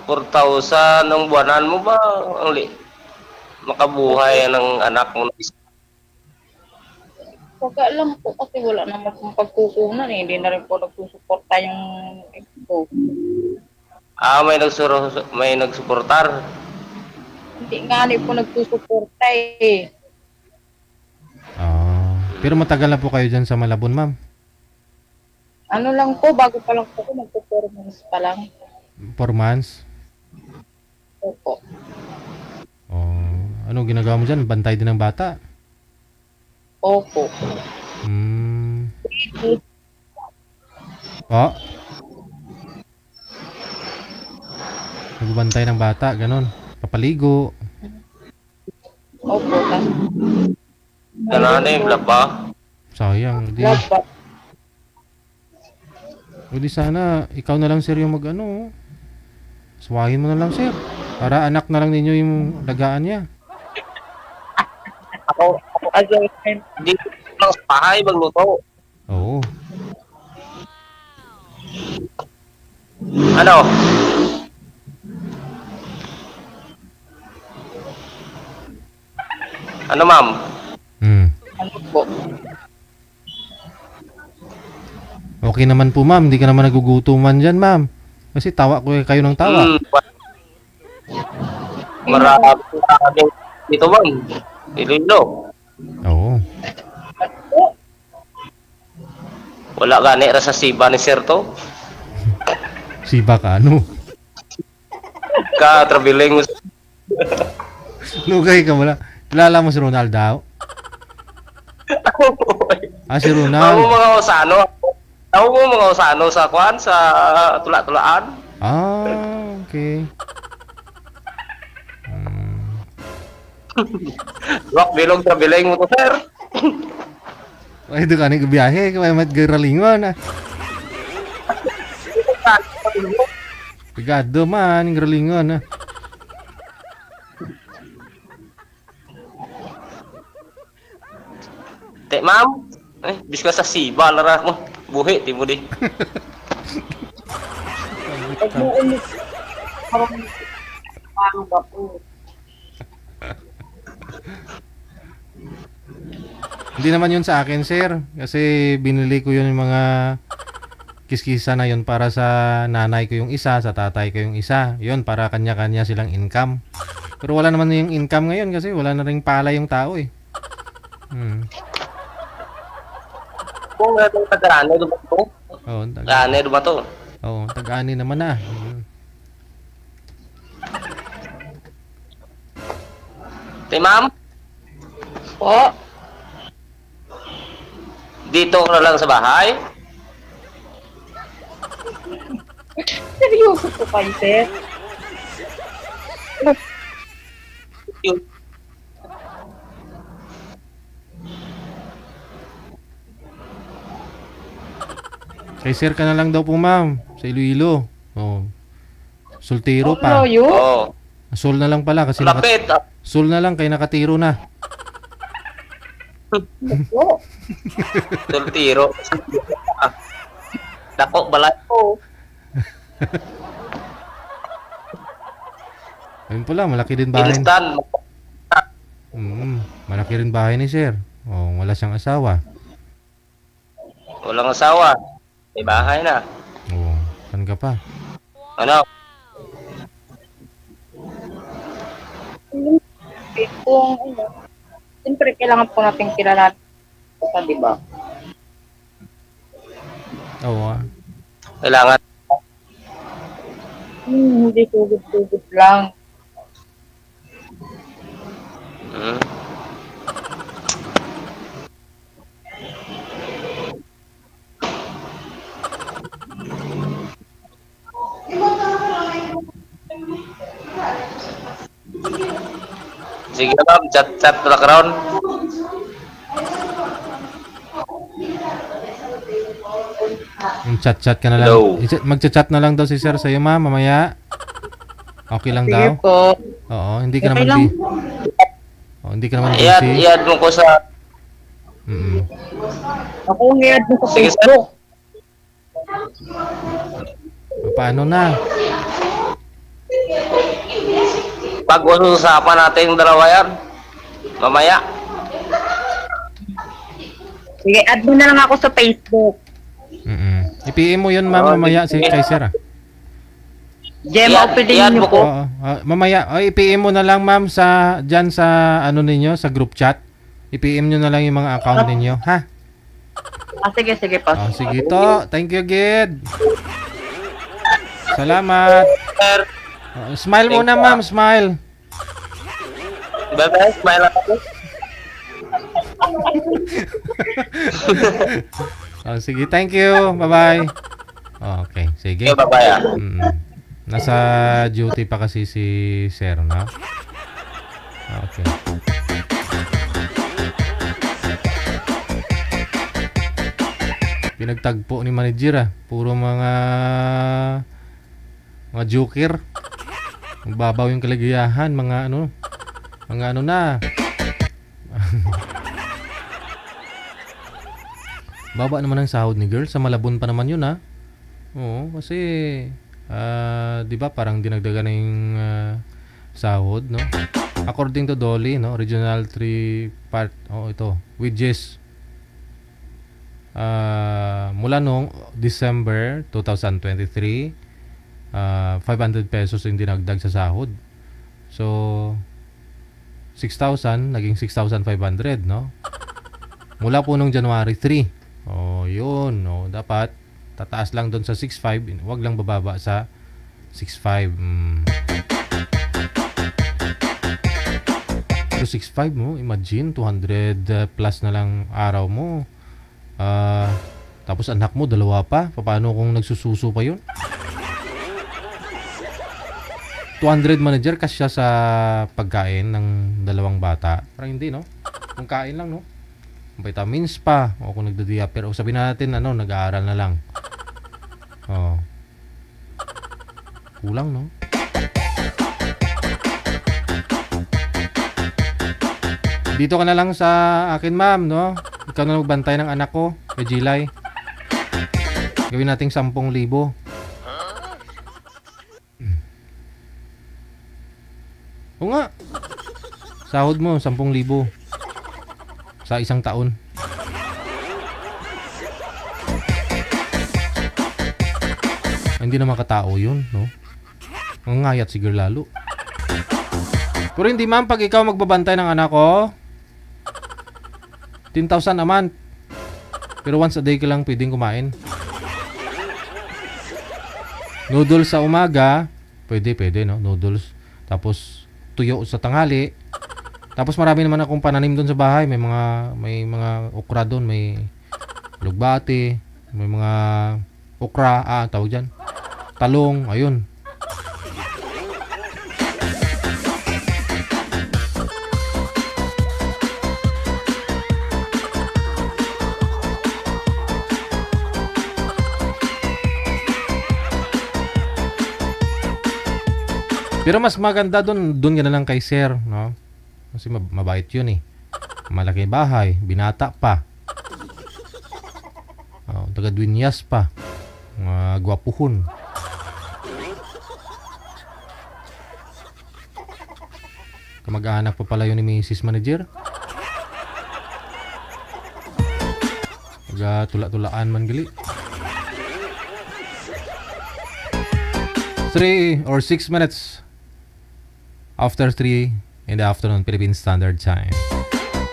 [SPEAKER 3] 4,000 ang buwanan mo ba? Makabuhay ng anak mo na isa.
[SPEAKER 9] Pagka lang po kasi wala naman pong pagkukunan eh. Hindi na rin po nagsusuporta yung ito.
[SPEAKER 3] May nagsuportar.
[SPEAKER 9] Hindi nga rin po nagsusuporta eh.
[SPEAKER 1] Pero matagal na po kayo dyan sa Malabon, ma'am?
[SPEAKER 9] Ano lang po, bago pa lang po ako, magpo-4 months pa lang.
[SPEAKER 1] 4 months?
[SPEAKER 9] Opo.
[SPEAKER 1] Ano ginagawa mo dyan? Bantay din ng bata?
[SPEAKER 9] Opo.
[SPEAKER 1] Nagbabantay ng bata, ganon. Papaligo.
[SPEAKER 9] Opo.
[SPEAKER 3] Ganaan yung laba.
[SPEAKER 1] Sayang. Di sana, ikaw na lang sir yung mag-ano. Suwahin mo na lang sir. Para anak na lang ninyo yung lagaan niya.
[SPEAKER 3] Ako dito lang sa bahay, magluto.
[SPEAKER 1] Oo.
[SPEAKER 3] Ano? Ano, ma'am?
[SPEAKER 9] Ano po?
[SPEAKER 1] Okay naman po, ma'am. Hindi ka naman nagugutuman dyan, ma'am. Kasi tawa ko kayo ng tawa.
[SPEAKER 3] Maraming dito, ma'am. Ililo.
[SPEAKER 1] Oo.
[SPEAKER 3] Wala gani ra sa siba ni Sir to.
[SPEAKER 1] Siba ka, ano?
[SPEAKER 3] Ka-traveling.
[SPEAKER 1] Lugay ka wala. Kilala mo si Ronald daw? Si Ronald.
[SPEAKER 3] Ako mga usano. Ako mga usano sa kwan, sa tula-tulaan.
[SPEAKER 1] Okay.
[SPEAKER 3] Rock bilog sa bilay mo to, sir.
[SPEAKER 1] Ay, ito ka nang biyahe. Kaya matgaralingon ah. Pigado man, yung ralingon ah.
[SPEAKER 3] Te, ma'am. Bis ka sa siba, lara mo. Buhi, di mo di.
[SPEAKER 1] Hindi naman yun sa akin, sir. Kasi binili ko yun yung mga kiskisa na yun para sa nanay ko yung isa, sa tatay ko yung isa. Yun, para kanya-kanya silang income. Pero wala naman yung income ngayon kasi wala na ring pala yung tao eh.
[SPEAKER 3] Kung itong taga-ano, dumato to?
[SPEAKER 1] Oo,
[SPEAKER 3] Taga-ano, dumato.
[SPEAKER 1] Oo, tag-ani naman na.
[SPEAKER 3] Te, ma'am.
[SPEAKER 9] Po.
[SPEAKER 3] Dito ka na lang sa bahay.
[SPEAKER 9] Seryoso po kayo, sir?
[SPEAKER 3] Yun.
[SPEAKER 1] Kay sir ka na lang daw po, ma'am. Sa Iloilo. Oo. Soltero pa.
[SPEAKER 9] Ano yun?
[SPEAKER 3] Oo.
[SPEAKER 1] Sol na lang pala kasi
[SPEAKER 3] Lapit.
[SPEAKER 1] Sol na lang kay nakatiro na.
[SPEAKER 3] Soltiro. Dako, balay ko.
[SPEAKER 1] Ayun pala, malaki din bahay.
[SPEAKER 3] Instant.
[SPEAKER 1] Malaki rin bahay ni sir. Oh, wala siyang asawa.
[SPEAKER 3] Walang asawa. May bahay na.
[SPEAKER 1] Oh, saan ka pa?
[SPEAKER 3] Ano?
[SPEAKER 9] Kung ano, siyempre kailangan po natin kilala natin, di ba?
[SPEAKER 1] Oo.
[SPEAKER 3] Kailangan.
[SPEAKER 9] Hindi tugod-tugod lang.
[SPEAKER 3] Sige ma'am, chat-chat na karon.
[SPEAKER 1] Chat-chat ka na lang.
[SPEAKER 3] Hello.
[SPEAKER 1] Mag-chat na lang daw si sir sa'yo, ma'am, mamaya. Okay lang
[SPEAKER 9] Sige
[SPEAKER 1] daw?
[SPEAKER 9] po.
[SPEAKER 1] Oo, hindi ka
[SPEAKER 9] Okay
[SPEAKER 1] naman
[SPEAKER 9] lang.
[SPEAKER 1] hindi ka naman
[SPEAKER 3] Iyan,
[SPEAKER 1] busy.
[SPEAKER 3] iyan mo ko sa...
[SPEAKER 9] Ako ang i-add mo sa
[SPEAKER 3] Sige, sir.
[SPEAKER 9] Facebook.
[SPEAKER 1] Paano na?
[SPEAKER 3] Pag-usapan natin yung dalawa yan. Mamaya.
[SPEAKER 9] Sige, add mo na lang ako sa Facebook.
[SPEAKER 1] I-PM mo yun, ma'am, mamaya si kay sir.
[SPEAKER 9] Gemma, piliin niyo po.
[SPEAKER 1] Oo, mamaya, i-PM mo na lang, ma'am, sa diyan sa ano ninyo, sa group chat. I-PM nyo na lang yung mga account ninyo, ha?
[SPEAKER 9] Sige, sige po.
[SPEAKER 1] Sige to. Thank you, Gid. Salamat.
[SPEAKER 3] Sir,
[SPEAKER 1] Smile muna, ma'am, smile.
[SPEAKER 3] bye-bye. Smile ako.
[SPEAKER 1] Sige, thank you. Bye-bye. Okay, sige.
[SPEAKER 3] Okay, bye-bye.
[SPEAKER 1] Nasa duty pa kasi si Sir, no? Okay. Pinagtagpo ni manager, puro mga joker. Babaw yung kaligayahan, mga ano na. Baba naman ang sahod ni girl, sa Malabon pa naman yun, ha? Oo, kasi 'di ba parang dinagdagan na yung sahod, no? According to Dolly, no, Regional 3 part, ito, wages mula noong December 2023, 500 pesos yung dinagdag sa sahod. So 6,000 naging 6,500, no? Mula po nung January 3. Yun, no, dapat tataas lang doon sa 6.5, wag lang bababa sa 6.5. Pero 6.5 mo, imagine 200 plus na lang araw mo. Tapos anak mo dalawa pa, paano kung nagsususo pa yun? 200 manager kasya sa pagkain ng dalawang bata. Parang hindi, no? Kung kain lang, no? Vitamins pa. O kung nagda-diaper. O sabihin natin, ano, nag-aaral na lang. Oh. Kulang, no? Dito ka na lang sa akin, ma'am, no? Ikaw na magbantay ng anak ko, kay Gilay. Gawin nating 10,000. O nga. Sahod mo, 10,000. Sa isang taon. Hindi na makatao yun, no? Ang ngayat siguro lalo. Pero hindi, ma'am, pag ikaw magbabantay ng anak ko, 10,000 a month. Pero once a day ka lang pwedeng kumain. Noodles sa umaga, pwede, no? Noodles. Tapos, tuyo sa tanghali. Tapos marami naman akong pananim doon sa bahay. May mga okra doon. May lugbati. May mga okra. Tawag dyan. Talong. Ayun. Pero mas maganda doon ka na lang kay sir, no? Kasi mabait yun eh. Malaki bahay, binata pa. Oh, taga-Dueñas pa. Mga gwapuhon. Kamag-anak pa pala yun ni Mrs. Manager. Taga-tula-tulaan man gali. 3 or 6 minutes after 3 in the afternoon Philippine Standard Time.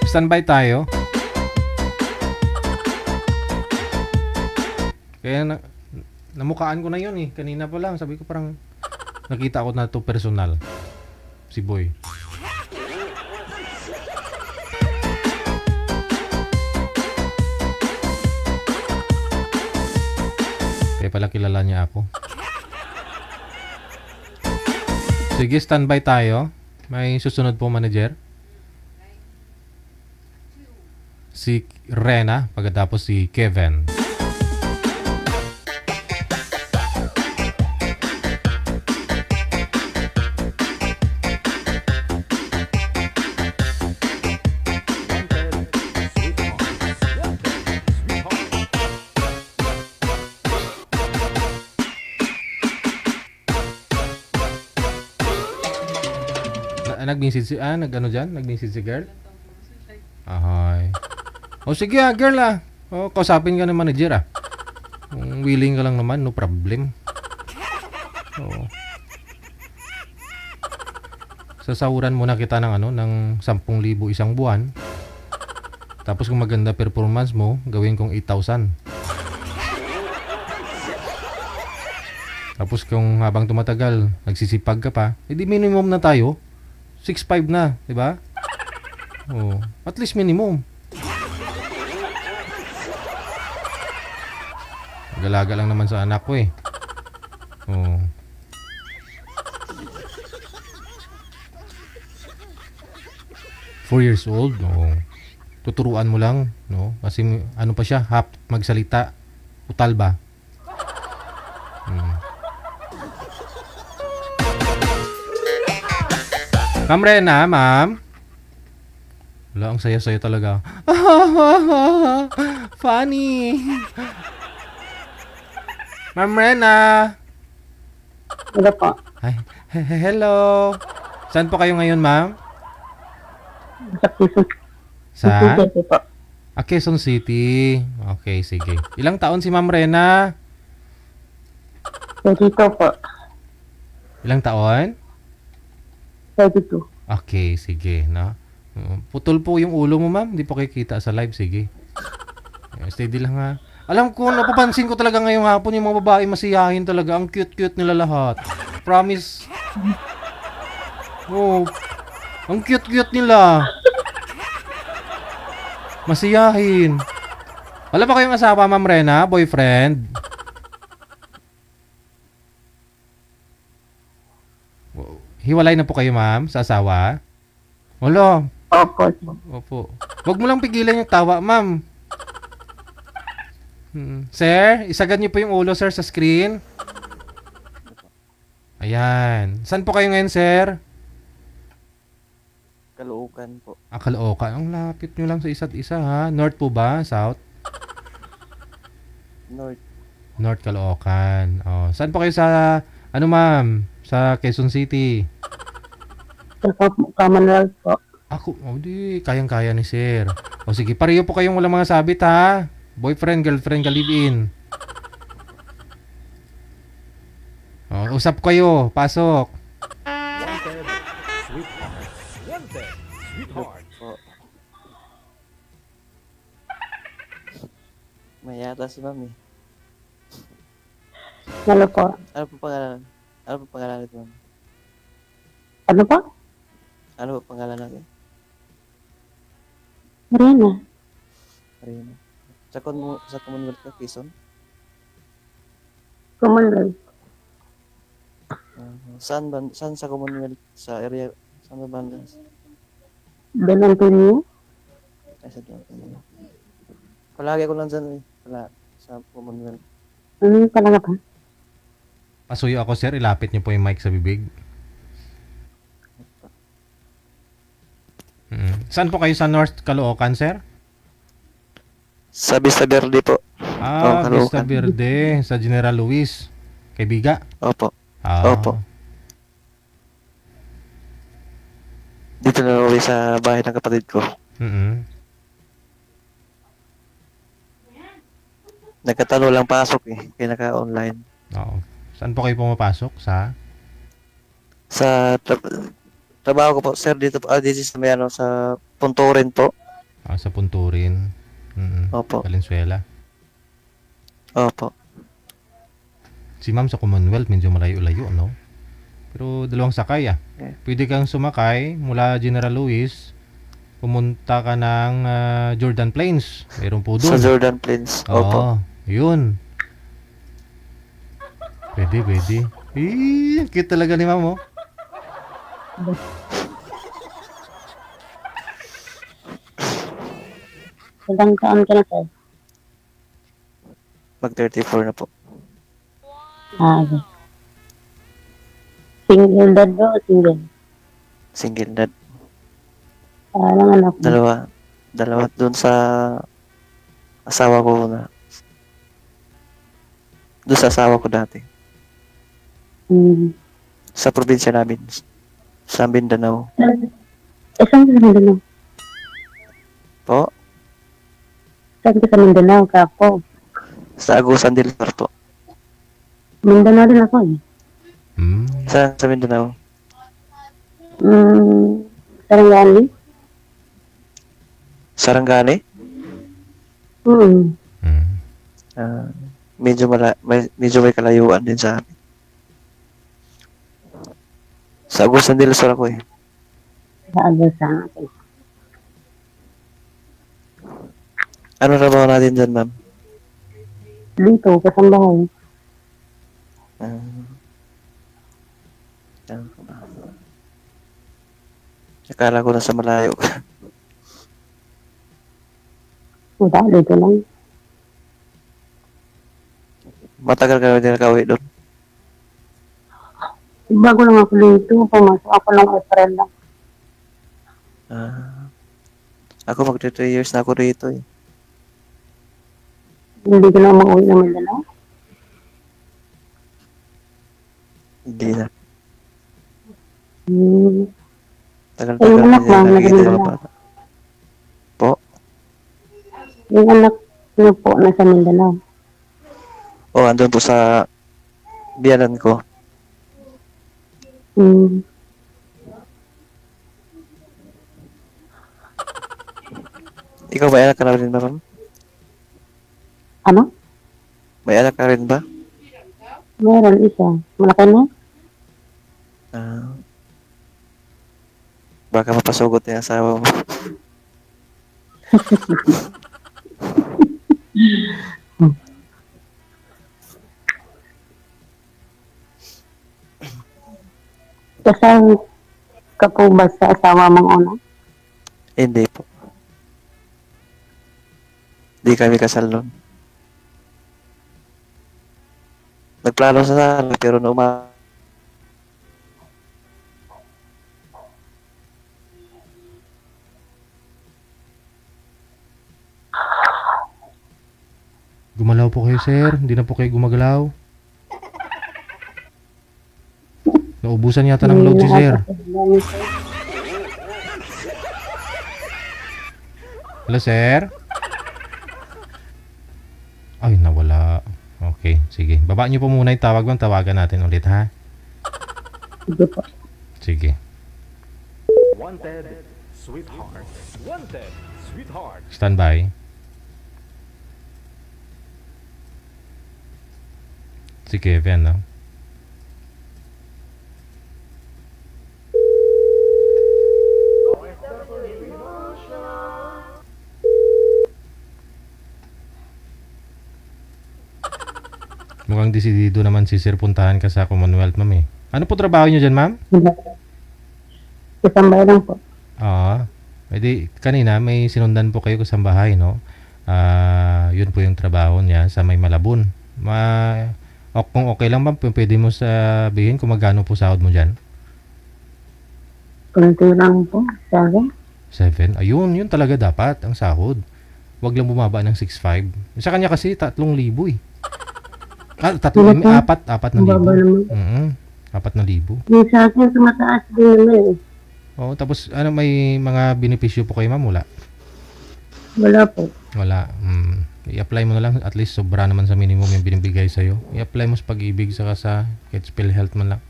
[SPEAKER 1] Standby tayo. Kaya namukaan ko na yun eh. Kanina pa lang. Sabi ko parang nakita ko na to personal. Si Boy. Kaya pala kilala niya ako. Sige, standby tayo. May susunod po, manager. Si Rena, pagkatapos si Kevin. Nag-message si nag-ano dyan? Nag-message si girl? Ahay. O sige girl O, kausapin ka ng manager Kung willing ka lang naman, no problem. O. Sasahuran muna kita ng ng 10,000 isang buwan. Tapos kung maganda performance mo, gawin kong 8,000. Tapos kung habang tumatagal, nagsisipag ka pa, edi minimum na tayo. 6,500 na, di ba? Oh, at least minimum. Galaga lang naman sa anak ko eh. Oh. Four years old, no. Tuturuan mo lang, no? Kasi ano pa siya, half magsalita. Utal ba? Ma'am Rena, ma'am. Wala, ang saya-saya talaga. Funny. Ma'am Rena.
[SPEAKER 7] Hello po.
[SPEAKER 1] Hi. Hello. Saan po kayo ngayon, ma'am?
[SPEAKER 7] Sa Quezon.
[SPEAKER 1] Sa?
[SPEAKER 7] Po.
[SPEAKER 1] Quezon City. Okay, sige. Ilang taon si Ma'am Rena?
[SPEAKER 7] 22 po.
[SPEAKER 1] Ilang taon?
[SPEAKER 7] 22.
[SPEAKER 1] Okay, sige, no? Putol po yung ulo mo, ma'am. Hindi po kikita sa live, sige. Steady lang ha. Alam ko, napapansin ko talaga ngayong hapon yung mga babae masiyahin talaga. Ang cute-cute nila lahat. Promise. Oh, ang cute-cute nila. Masiyahin. Wala pa kayong asawa, Ma'am Rena? Boyfriend? Wow. Hiwalay na po kayo, ma'am, sa asawa? Wala.
[SPEAKER 7] Opo.
[SPEAKER 1] Opo. Huwag mo lang pigilan yung tawa, ma'am. Sir, isagad niyo po yung ulo, sir, sa screen. Ayan. Saan po kayo ngayon, sir?
[SPEAKER 10] Caloocan po.
[SPEAKER 1] Caloocan. Ang lapit nyo lang sa isa't isa, ha? North po ba? South?
[SPEAKER 10] North.
[SPEAKER 1] North Caloocan. Oh, saan po kayo sa, ano ma'am? Sa Quezon City?
[SPEAKER 7] Sa Commonwealth po.
[SPEAKER 1] Ako, di, kayang-kaya ni sir. O sige, pareho po kayong walang mga sabit, ha? Boyfriend, girlfriend, ka-live-in. O, usap kayo. Pasok.
[SPEAKER 10] Mayata si ma'am eh.
[SPEAKER 7] Ano po?
[SPEAKER 10] Ano po pangalan? Ano po pangalan nito, ma'am?
[SPEAKER 7] Ano po?
[SPEAKER 10] Ano po pangalan natin?
[SPEAKER 7] Marina.
[SPEAKER 10] Marina. Sa Commonwealth ka, Quezon?
[SPEAKER 7] Commonwealth.
[SPEAKER 10] Saan sa Commonwealth? Sa area? Saan ba banda?
[SPEAKER 7] Don Antonio.
[SPEAKER 10] Ay, sa Don Antonio. Palagi ako lang dyan eh. Sa Commonwealth.
[SPEAKER 7] Talaga ba?
[SPEAKER 1] Pasuyo ako, sir. Ilapit niyo po yung mic sa bibig. Saan po kayo sa North Caloocan, sir?
[SPEAKER 10] Sa Vista Verde po.
[SPEAKER 1] Vista Verde. Sa General Luis. Kay Biga?
[SPEAKER 10] Opo. Opo. Dito na uwi sa bahay ng kapatid ko. Nagkatalo lang pasok eh. Kaya naka-online.
[SPEAKER 1] Oo. Saan po kayo pumapasok?
[SPEAKER 10] Sa trabaho ko po, sir, dito po. Dito sa may sa Punturin po.
[SPEAKER 1] Sa Punturin.
[SPEAKER 10] Opo.
[SPEAKER 1] Valenzuela.
[SPEAKER 10] Opo.
[SPEAKER 1] Si ma'am sa Commonwealth, medyo malayo-layo, no? Pero dalawang sakay,
[SPEAKER 10] Okay.
[SPEAKER 1] Pwede kang sumakay mula General Luis, pumunta ka ng Jordan Plains. Mayroon po doon.
[SPEAKER 10] Sa Jordan Plains. Opo.
[SPEAKER 1] Yun. Pwede. Cute talaga ni ma'am, oh.
[SPEAKER 7] Ilang taon ka na, sir?
[SPEAKER 10] Mag-34 na po.
[SPEAKER 7] Okay. Single dad ba o single?
[SPEAKER 10] Single dad.
[SPEAKER 7] Parang anak mo.
[SPEAKER 10] Dalawa doon sa asawa ko na. Doon sa asawa ko dati. Sa probinsya namin. Sa Mindanao.
[SPEAKER 7] Saan ka sa Mindanao?
[SPEAKER 10] Po?
[SPEAKER 7] Saan ka sa Mindanao? Kako.
[SPEAKER 10] Sa Agusan del Sur po.
[SPEAKER 7] Mindanao din ako eh.
[SPEAKER 10] Sa Mindanao?
[SPEAKER 7] Sarangani?
[SPEAKER 10] Sarangani? Medyo may kalayuan din sa amin. Sa Agusan del Sur ako eh.
[SPEAKER 7] Sa Agusan. Okay.
[SPEAKER 10] Ano trabaho natin dyan, ma'am?
[SPEAKER 7] Dito, kasambahay.
[SPEAKER 10] Akala ko nasa malayo.
[SPEAKER 7] Wala, dito lang.
[SPEAKER 10] Matagal ka na din nakauwi doon?
[SPEAKER 7] Bago lang ako dito, pumasok ako ng April lang.
[SPEAKER 10] Ako mag 3 years na ako rito eh.
[SPEAKER 7] Hindi ko na mag-uwi ng Mindanao.
[SPEAKER 10] Hindi na. Tagal-tagal
[SPEAKER 7] Yung anak mo,
[SPEAKER 10] nakikita
[SPEAKER 7] naganda
[SPEAKER 10] mga
[SPEAKER 7] na.
[SPEAKER 10] bata. Po?
[SPEAKER 7] Yung anak niyo po nasa Mindanao.
[SPEAKER 10] Andun po sa biyanan ko. Ikaw may anak ka na rin ba, ma'am?
[SPEAKER 7] Ano?
[SPEAKER 10] May anak ka rin ba?
[SPEAKER 7] Meron isa. Malaki na?
[SPEAKER 10] Baka mapasugot niya asawa mo.
[SPEAKER 11] Kasal ka po ba sa asawa mong una?
[SPEAKER 10] Hindi po. Di kami kasal nun. Nagplano sa sana, pero
[SPEAKER 1] Gumalaw po kayo, sir. Hindi na po kayo gumagalaw. Naubusan yata ng load si sir. Hello, sir? Ay, nawala. Okay, sige. Baba nyo po muna yung tawag. Tawagan natin ulit, ha?
[SPEAKER 11] Sige po.
[SPEAKER 1] Sige.
[SPEAKER 4] Wanted, sweetheart. Wanted, sweetheart.
[SPEAKER 1] Stand by. Si Kevin, no? Mukhang desidido naman si Sir puntahan ka sa Commonwealth, ma'am eh. Ano po trabaho niyo dyan, ma'am?
[SPEAKER 11] Kasambahay lang po.
[SPEAKER 1] Oo. Edi, kanina may sinundan po kayo kasambahay, no? Yun po yung trabaho niya sa may Malabon. Kung okay lang, ma'am, pwede mo sabihin kung magkano po sahod mo dyan?
[SPEAKER 11] Kunti lang po. 7.
[SPEAKER 1] 7? Ayun, yun talaga dapat ang sahod. Huwag lang bumaba ng 6.5. Sa kanya kasi 3,000 eh. 4,000. 4,000. 4,000.
[SPEAKER 11] Yung sa akin, tumataas din naman eh.
[SPEAKER 1] Oo, tapos may mga benepisyo po kayo, ma'am? Wala?
[SPEAKER 11] Wala po.
[SPEAKER 1] Wala. I-apply mo na lang. At least sobra naman sa minimum yung binibigay sa'yo. I-apply mo sa Pag-ibig saka sa Spell Health man lang.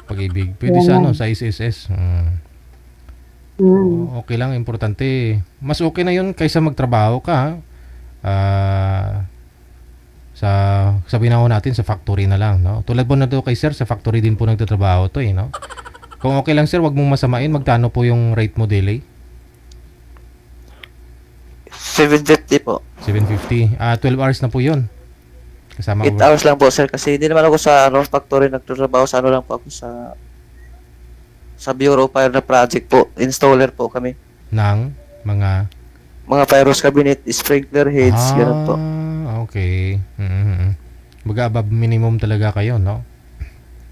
[SPEAKER 1] Pag-ibig. Pwede sa sa SSS. Okay lang. Importante. Mas okay na yun kaysa magtrabaho ka. Sabihin na natin sa factory na lang, no? Tulad po na to kay sir, sa factory din po nagtatrabaho to eh, no? Kung okay lang sir, wag mong masamain. Magkano po yung rate mo daily?
[SPEAKER 10] 750 po.
[SPEAKER 1] 750. 12 hours na po yun. Kasama
[SPEAKER 10] 8 hours lang po, sir. Kasi hindi naman ako sa factory nagtatrabaho. Sa lang po ako sa Bureau Fire na project po. Installer po kami.
[SPEAKER 1] Ng mga
[SPEAKER 10] Pyros cabinet, sprinkler heads, gano'n po.
[SPEAKER 1] Okay. Baga above minimum talaga kayo, no?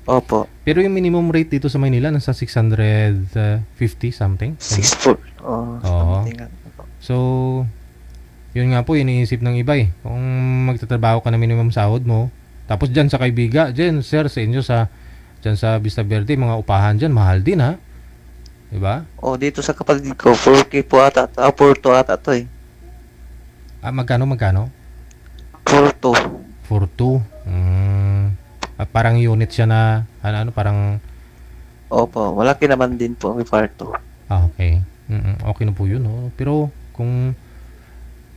[SPEAKER 10] Opo.
[SPEAKER 1] Pero yung minimum rate dito sa Maynila nasa 650 something.
[SPEAKER 10] 6
[SPEAKER 1] Oo. So, yun nga po iniisip ng iba eh. Kung magtatrabaho ka na minimum sahod mo, tapos dyan sa Kaibiga, dyan sir sa inyo dyan sa Vista Verde, mga upahan dyan, mahal din ha. Diba?
[SPEAKER 10] Dito sa kapatid ko, 4K po ata, 4-2 ata to eh.
[SPEAKER 1] Magkano?
[SPEAKER 10] 4-2.
[SPEAKER 1] 4-2. Parang unit siya na, parang...
[SPEAKER 10] Opo, malaki naman din po ang part 2.
[SPEAKER 1] Okay. Okay na po yun, no? Pero kung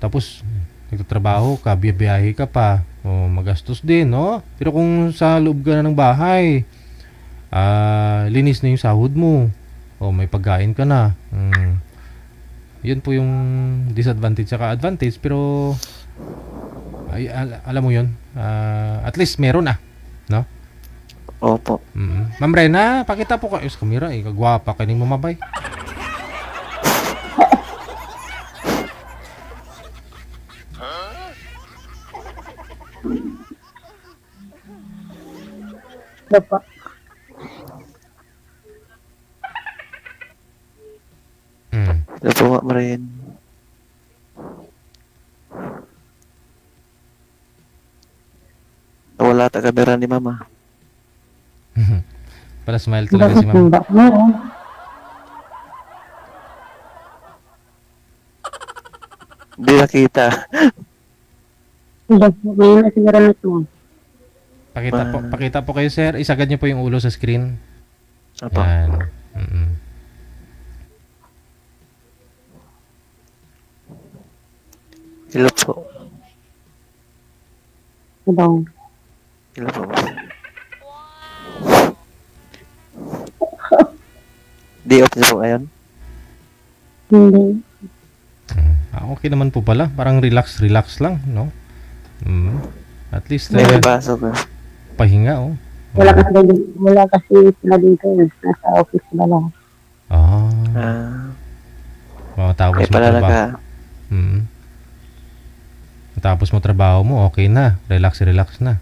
[SPEAKER 1] tapos nagtatrabaho ka, biyahe ka pa, magastos din, no? Pero kung sa loob ka na ng bahay, linis na yung sahod mo, may pagkain ka na, yun po yung disadvantage saka advantage, pero alam mo yun, at least meron no?
[SPEAKER 10] Opo.
[SPEAKER 1] Ma'am Rena, pakita po kayo sa kamera, kagwapa ka ning mamabay.
[SPEAKER 11] Opo.
[SPEAKER 10] Ito po, Marin. Nawala ta kamera ni Mama.
[SPEAKER 1] Para smile talaga si Mama.
[SPEAKER 10] Hindi nakita.
[SPEAKER 1] Pakita po kayo sir. Isagad niyo po yung ulo sa screen.
[SPEAKER 10] Apa?
[SPEAKER 1] Yan.
[SPEAKER 10] Hello po.
[SPEAKER 11] Hello.
[SPEAKER 10] Hello po. Di off niyo po ngayon?
[SPEAKER 11] Hindi.
[SPEAKER 1] Okay naman po pala. Parang relax lang, no? At least
[SPEAKER 10] May pasok.
[SPEAKER 1] pahinga,
[SPEAKER 11] Wala kasi sila dito. Nasa office sila lahat.
[SPEAKER 1] Tapos mo trabaho. Tapos mo trabaho mo, okay na. Relax na.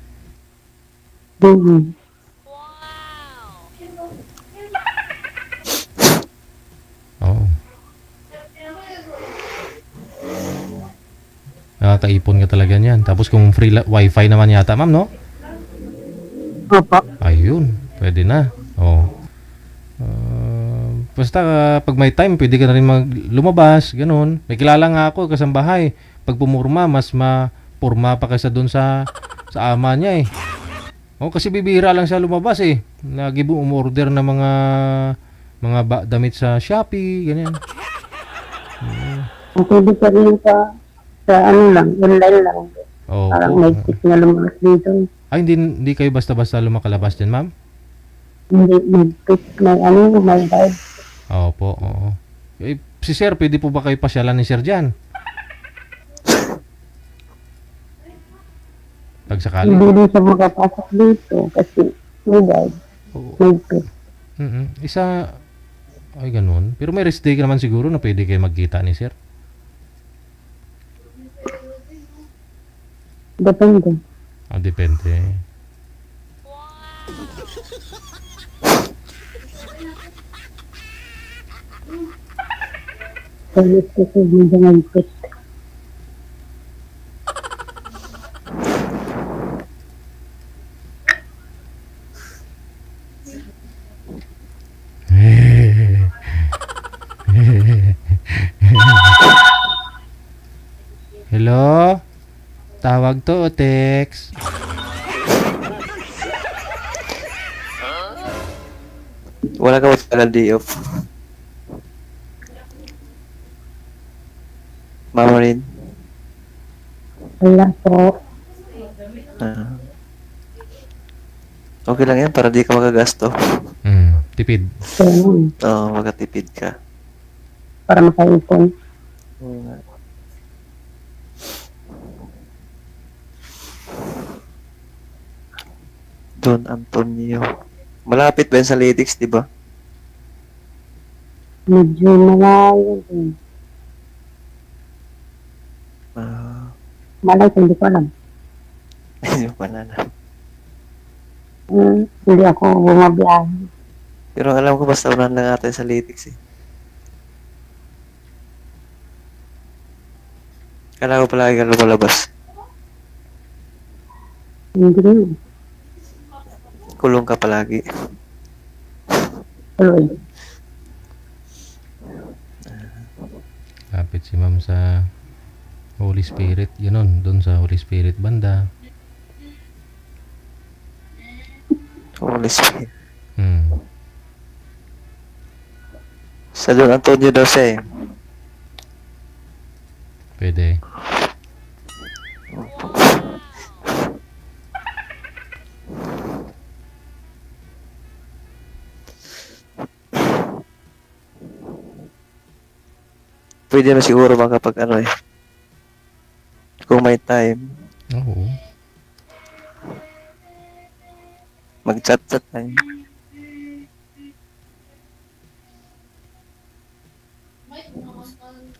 [SPEAKER 1] Nakakaipon ka talaga niyan. Tapos kung free wifi naman yata, ma'am, no?
[SPEAKER 11] Opo.
[SPEAKER 1] Ayun, pwede na. Basta pag may time, pwede ka na rin lumabas, ganun. May kilala nga ako, kasambahay. Pag pumurma, mas mapurma pa kaysa dun sa ama niya eh. Kasi bibihira lang siya lumabas eh. Lagi umorder na mga damit sa Shopee, ganyan.
[SPEAKER 11] Pwede ka rin sa ano lang, online lang. Parang may tip na lumabas dito.
[SPEAKER 1] Ay, hindi kayo basta-basta lumakalabas din, ma'am?
[SPEAKER 11] Hindi, may guide.
[SPEAKER 1] Opo, oo. Si Sir, pwede po ba kayo pasyalan ni Sir dyan? Pag sakali.
[SPEAKER 11] Hindi rin siya makapasok dito kasi may guide. May tip.
[SPEAKER 1] Isa, ay ganun. Pero may rest day ka naman siguro na pwede kayo magkita ni Sir.
[SPEAKER 11] Depende.
[SPEAKER 1] Depende.
[SPEAKER 11] Service kasi hindi nag-fit.
[SPEAKER 1] Hello? Tawag to o text?
[SPEAKER 10] Wala ka matagal day off. Mama rin.
[SPEAKER 11] Wala po.
[SPEAKER 10] Okay lang yan para di ka magagasto.
[SPEAKER 1] Tipid.
[SPEAKER 10] Oo, magkatipid ka.
[SPEAKER 11] Para makaipon.
[SPEAKER 10] Don Antonio. Malapit ba yan sa Lytics, di ba?
[SPEAKER 11] Medyo malayo din. Malay, hindi ko alam.
[SPEAKER 10] Hindi ko alam.
[SPEAKER 11] Hindi ako bumabiyahe.
[SPEAKER 10] Pero alam ko basta unan lang natin sa Lytics eh. Kala ko palagi ka lumalabas.
[SPEAKER 11] Hindi.
[SPEAKER 10] Kulong ka palagi.
[SPEAKER 11] Tuloy.
[SPEAKER 1] Kapit si ma'am sa Holy Spirit. Yun doon sa Holy Spirit banda.
[SPEAKER 10] Holy Spirit. Sa Don Antonio daw siya eh.
[SPEAKER 1] Pwede.
[SPEAKER 10] Pwede na siguro makapag ano eh. Kung may time.
[SPEAKER 1] Oo.
[SPEAKER 10] Mag-chat-chat lang.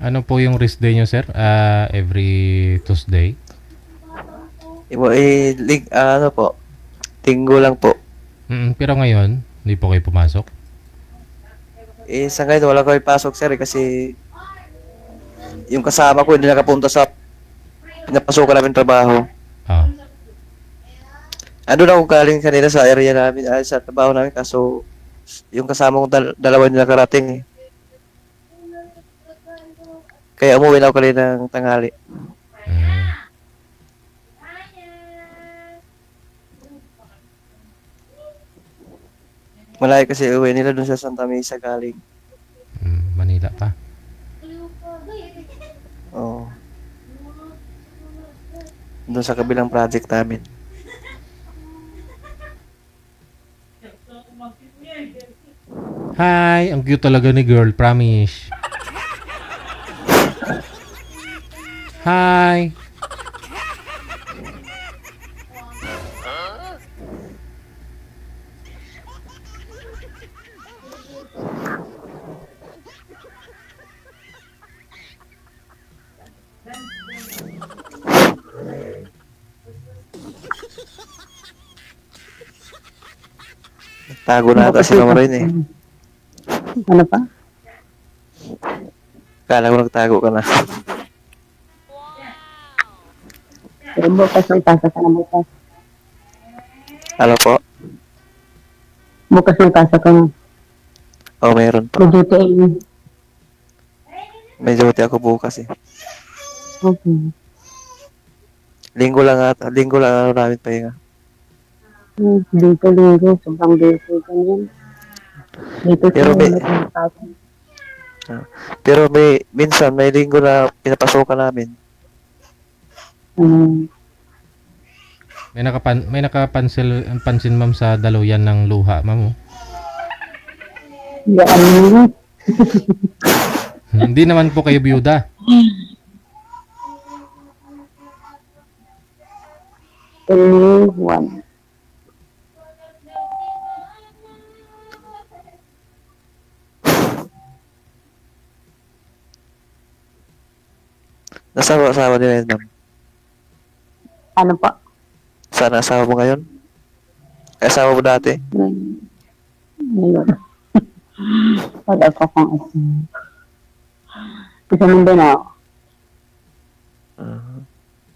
[SPEAKER 1] Ano po yung rest day nyo, sir? Every Tuesday?
[SPEAKER 10] Ano po? Linggo lang po.
[SPEAKER 1] Pero ngayon, hindi po kayo pumasok?
[SPEAKER 10] Sa ngayon, wala ko ipasok, sir, kasi yung kasama ko hindi nakapunta sa pinapasukan namin trabaho. Ano na akong galing kanina sa area namin, sa trabaho namin, kaso yung kasama kong dalawa nila karating eh. Kaya umuwi na ako kanina ng tanghali. Malayo kasi uwi nila dun sa Santa Mesa galing.
[SPEAKER 1] Manila pa?
[SPEAKER 10] Oo. Doon sa kabilang project namin.
[SPEAKER 1] Hi! Ang cute talaga ni girl, promise. Hi!
[SPEAKER 10] Tago na ata si Ma'am Rain eh.
[SPEAKER 11] Ano pa?
[SPEAKER 10] Kala ko nagtago ka na.
[SPEAKER 11] Pero bukas may tasa ka na bukas.
[SPEAKER 10] Ano po?
[SPEAKER 11] Bukas may tasa ka na.
[SPEAKER 10] Oh, meron pa.
[SPEAKER 11] May duty ay.
[SPEAKER 10] May duty ako bukas eh.
[SPEAKER 11] Okay.
[SPEAKER 10] Linggo lang ano namin pahinga.
[SPEAKER 11] Dito linggo, sobrang dito ganyan. Dito
[SPEAKER 10] Pero minsan may linggo na pinapasokan namin.
[SPEAKER 1] May nakapansin ma'am sa daluyan ng luha, ma'am. Hindi naman po kayo byuda.
[SPEAKER 11] One.
[SPEAKER 10] Asawa nila yun, ma'am.
[SPEAKER 11] Ano pa?
[SPEAKER 10] Saan asawa mo ngayon? Asawa mo dati?
[SPEAKER 11] Ngayon. Wala pa kong asawa. Isa Mindanao.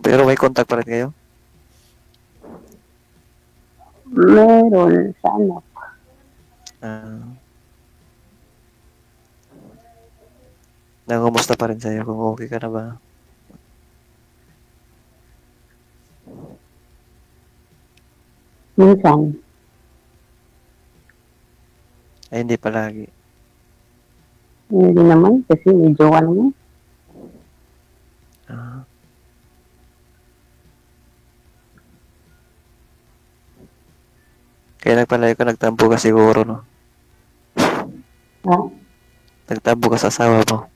[SPEAKER 10] Pero may contact pa rin kayo?
[SPEAKER 11] Meron sa anak.
[SPEAKER 10] Nangumusta pa rin sa'yo kung okay ka na ba?
[SPEAKER 11] Minsan.
[SPEAKER 10] Ay, hindi palagi.
[SPEAKER 11] Hindi naman kasi may jowa naman.
[SPEAKER 10] Kaya nagpalayo ka, nagtampo ka siguro, no? Nagtampo ka sa asawa mo.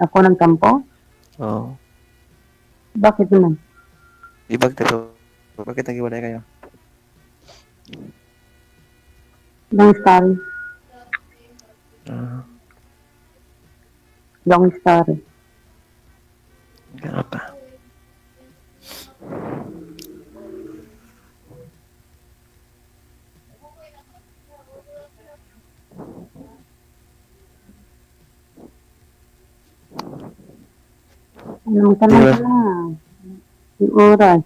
[SPEAKER 11] Ako nagtampo?
[SPEAKER 10] Oo.
[SPEAKER 11] Bakit naman?
[SPEAKER 10] Bakit nag-iwalay kayo?
[SPEAKER 11] Long story. Long story.
[SPEAKER 10] Gano'n pa.
[SPEAKER 11] Anong tanong ka na? Yung oras.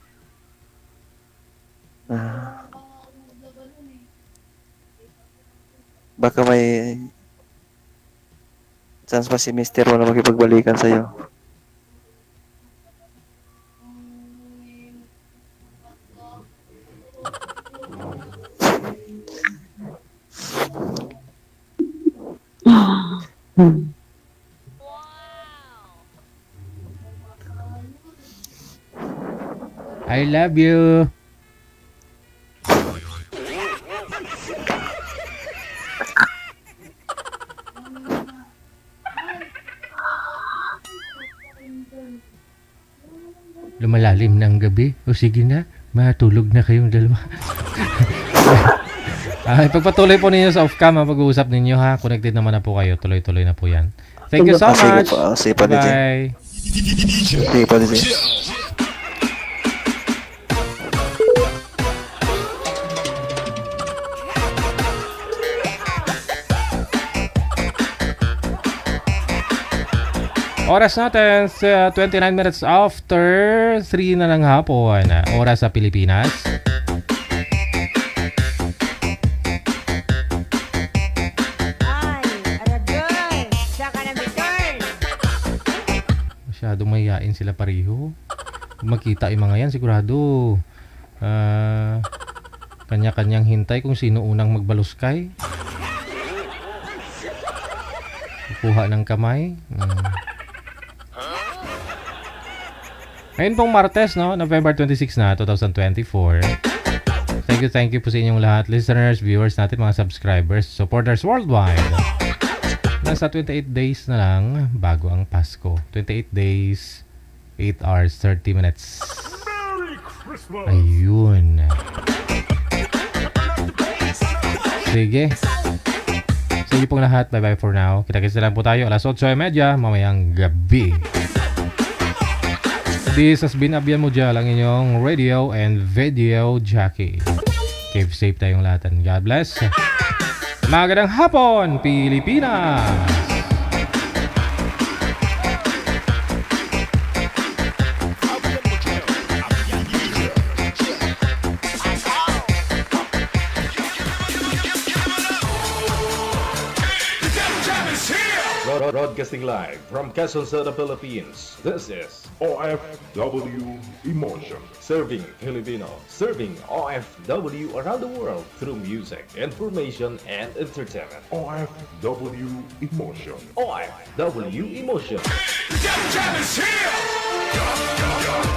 [SPEAKER 10] Baka may chance pa si Mister mo na makipagbalikan sa'yo.
[SPEAKER 1] I love you. Lumalalim ng gabi. O sige na, matulog na kayong dalawa. Ipagpatuloy po ninyo sa off-cam ang pag-uusap ninyo ha. Connected naman na po kayo. Tuloy-tuloy na po yan. Thank you so much. Bye.
[SPEAKER 10] Sige pa DJ.
[SPEAKER 1] Oras natin, 29 minutes after 3 na ng hapon. Oras sa Pilipinas. Masyadong mahihain sila pareho. Kung makita yung mga yan, sigurado kanya-kanyang hintay kung sino unang magbaluskay. Kukuha ng kamay. Ngayon pong Martes, no? November 26 na, 2024. Thank you po sa inyong lahat. Listeners, viewers natin, mga subscribers, supporters worldwide. Nasa 28 days na lang bago ang Pasko. 28 days, 8 hours, 30 minutes. Ayun. Sige. Sa inyo pong lahat, bye-bye for now. Kita-kits na lang po tayo alas 8:30 mamayang gabi. This has been Abian Mujal, ang inyong radio and video jockey. Keep safe tayong lahat. God bless. Magandang hapon, Pilipinas!
[SPEAKER 4] Broadcasting live from Quezon City, Philippines. This is
[SPEAKER 12] OFW Emotion.
[SPEAKER 4] Serving Filipino, serving OFW around the world through music, information, and entertainment.
[SPEAKER 12] OFW Emotion.
[SPEAKER 4] OFW Emotion.
[SPEAKER 2] Def Jam is here!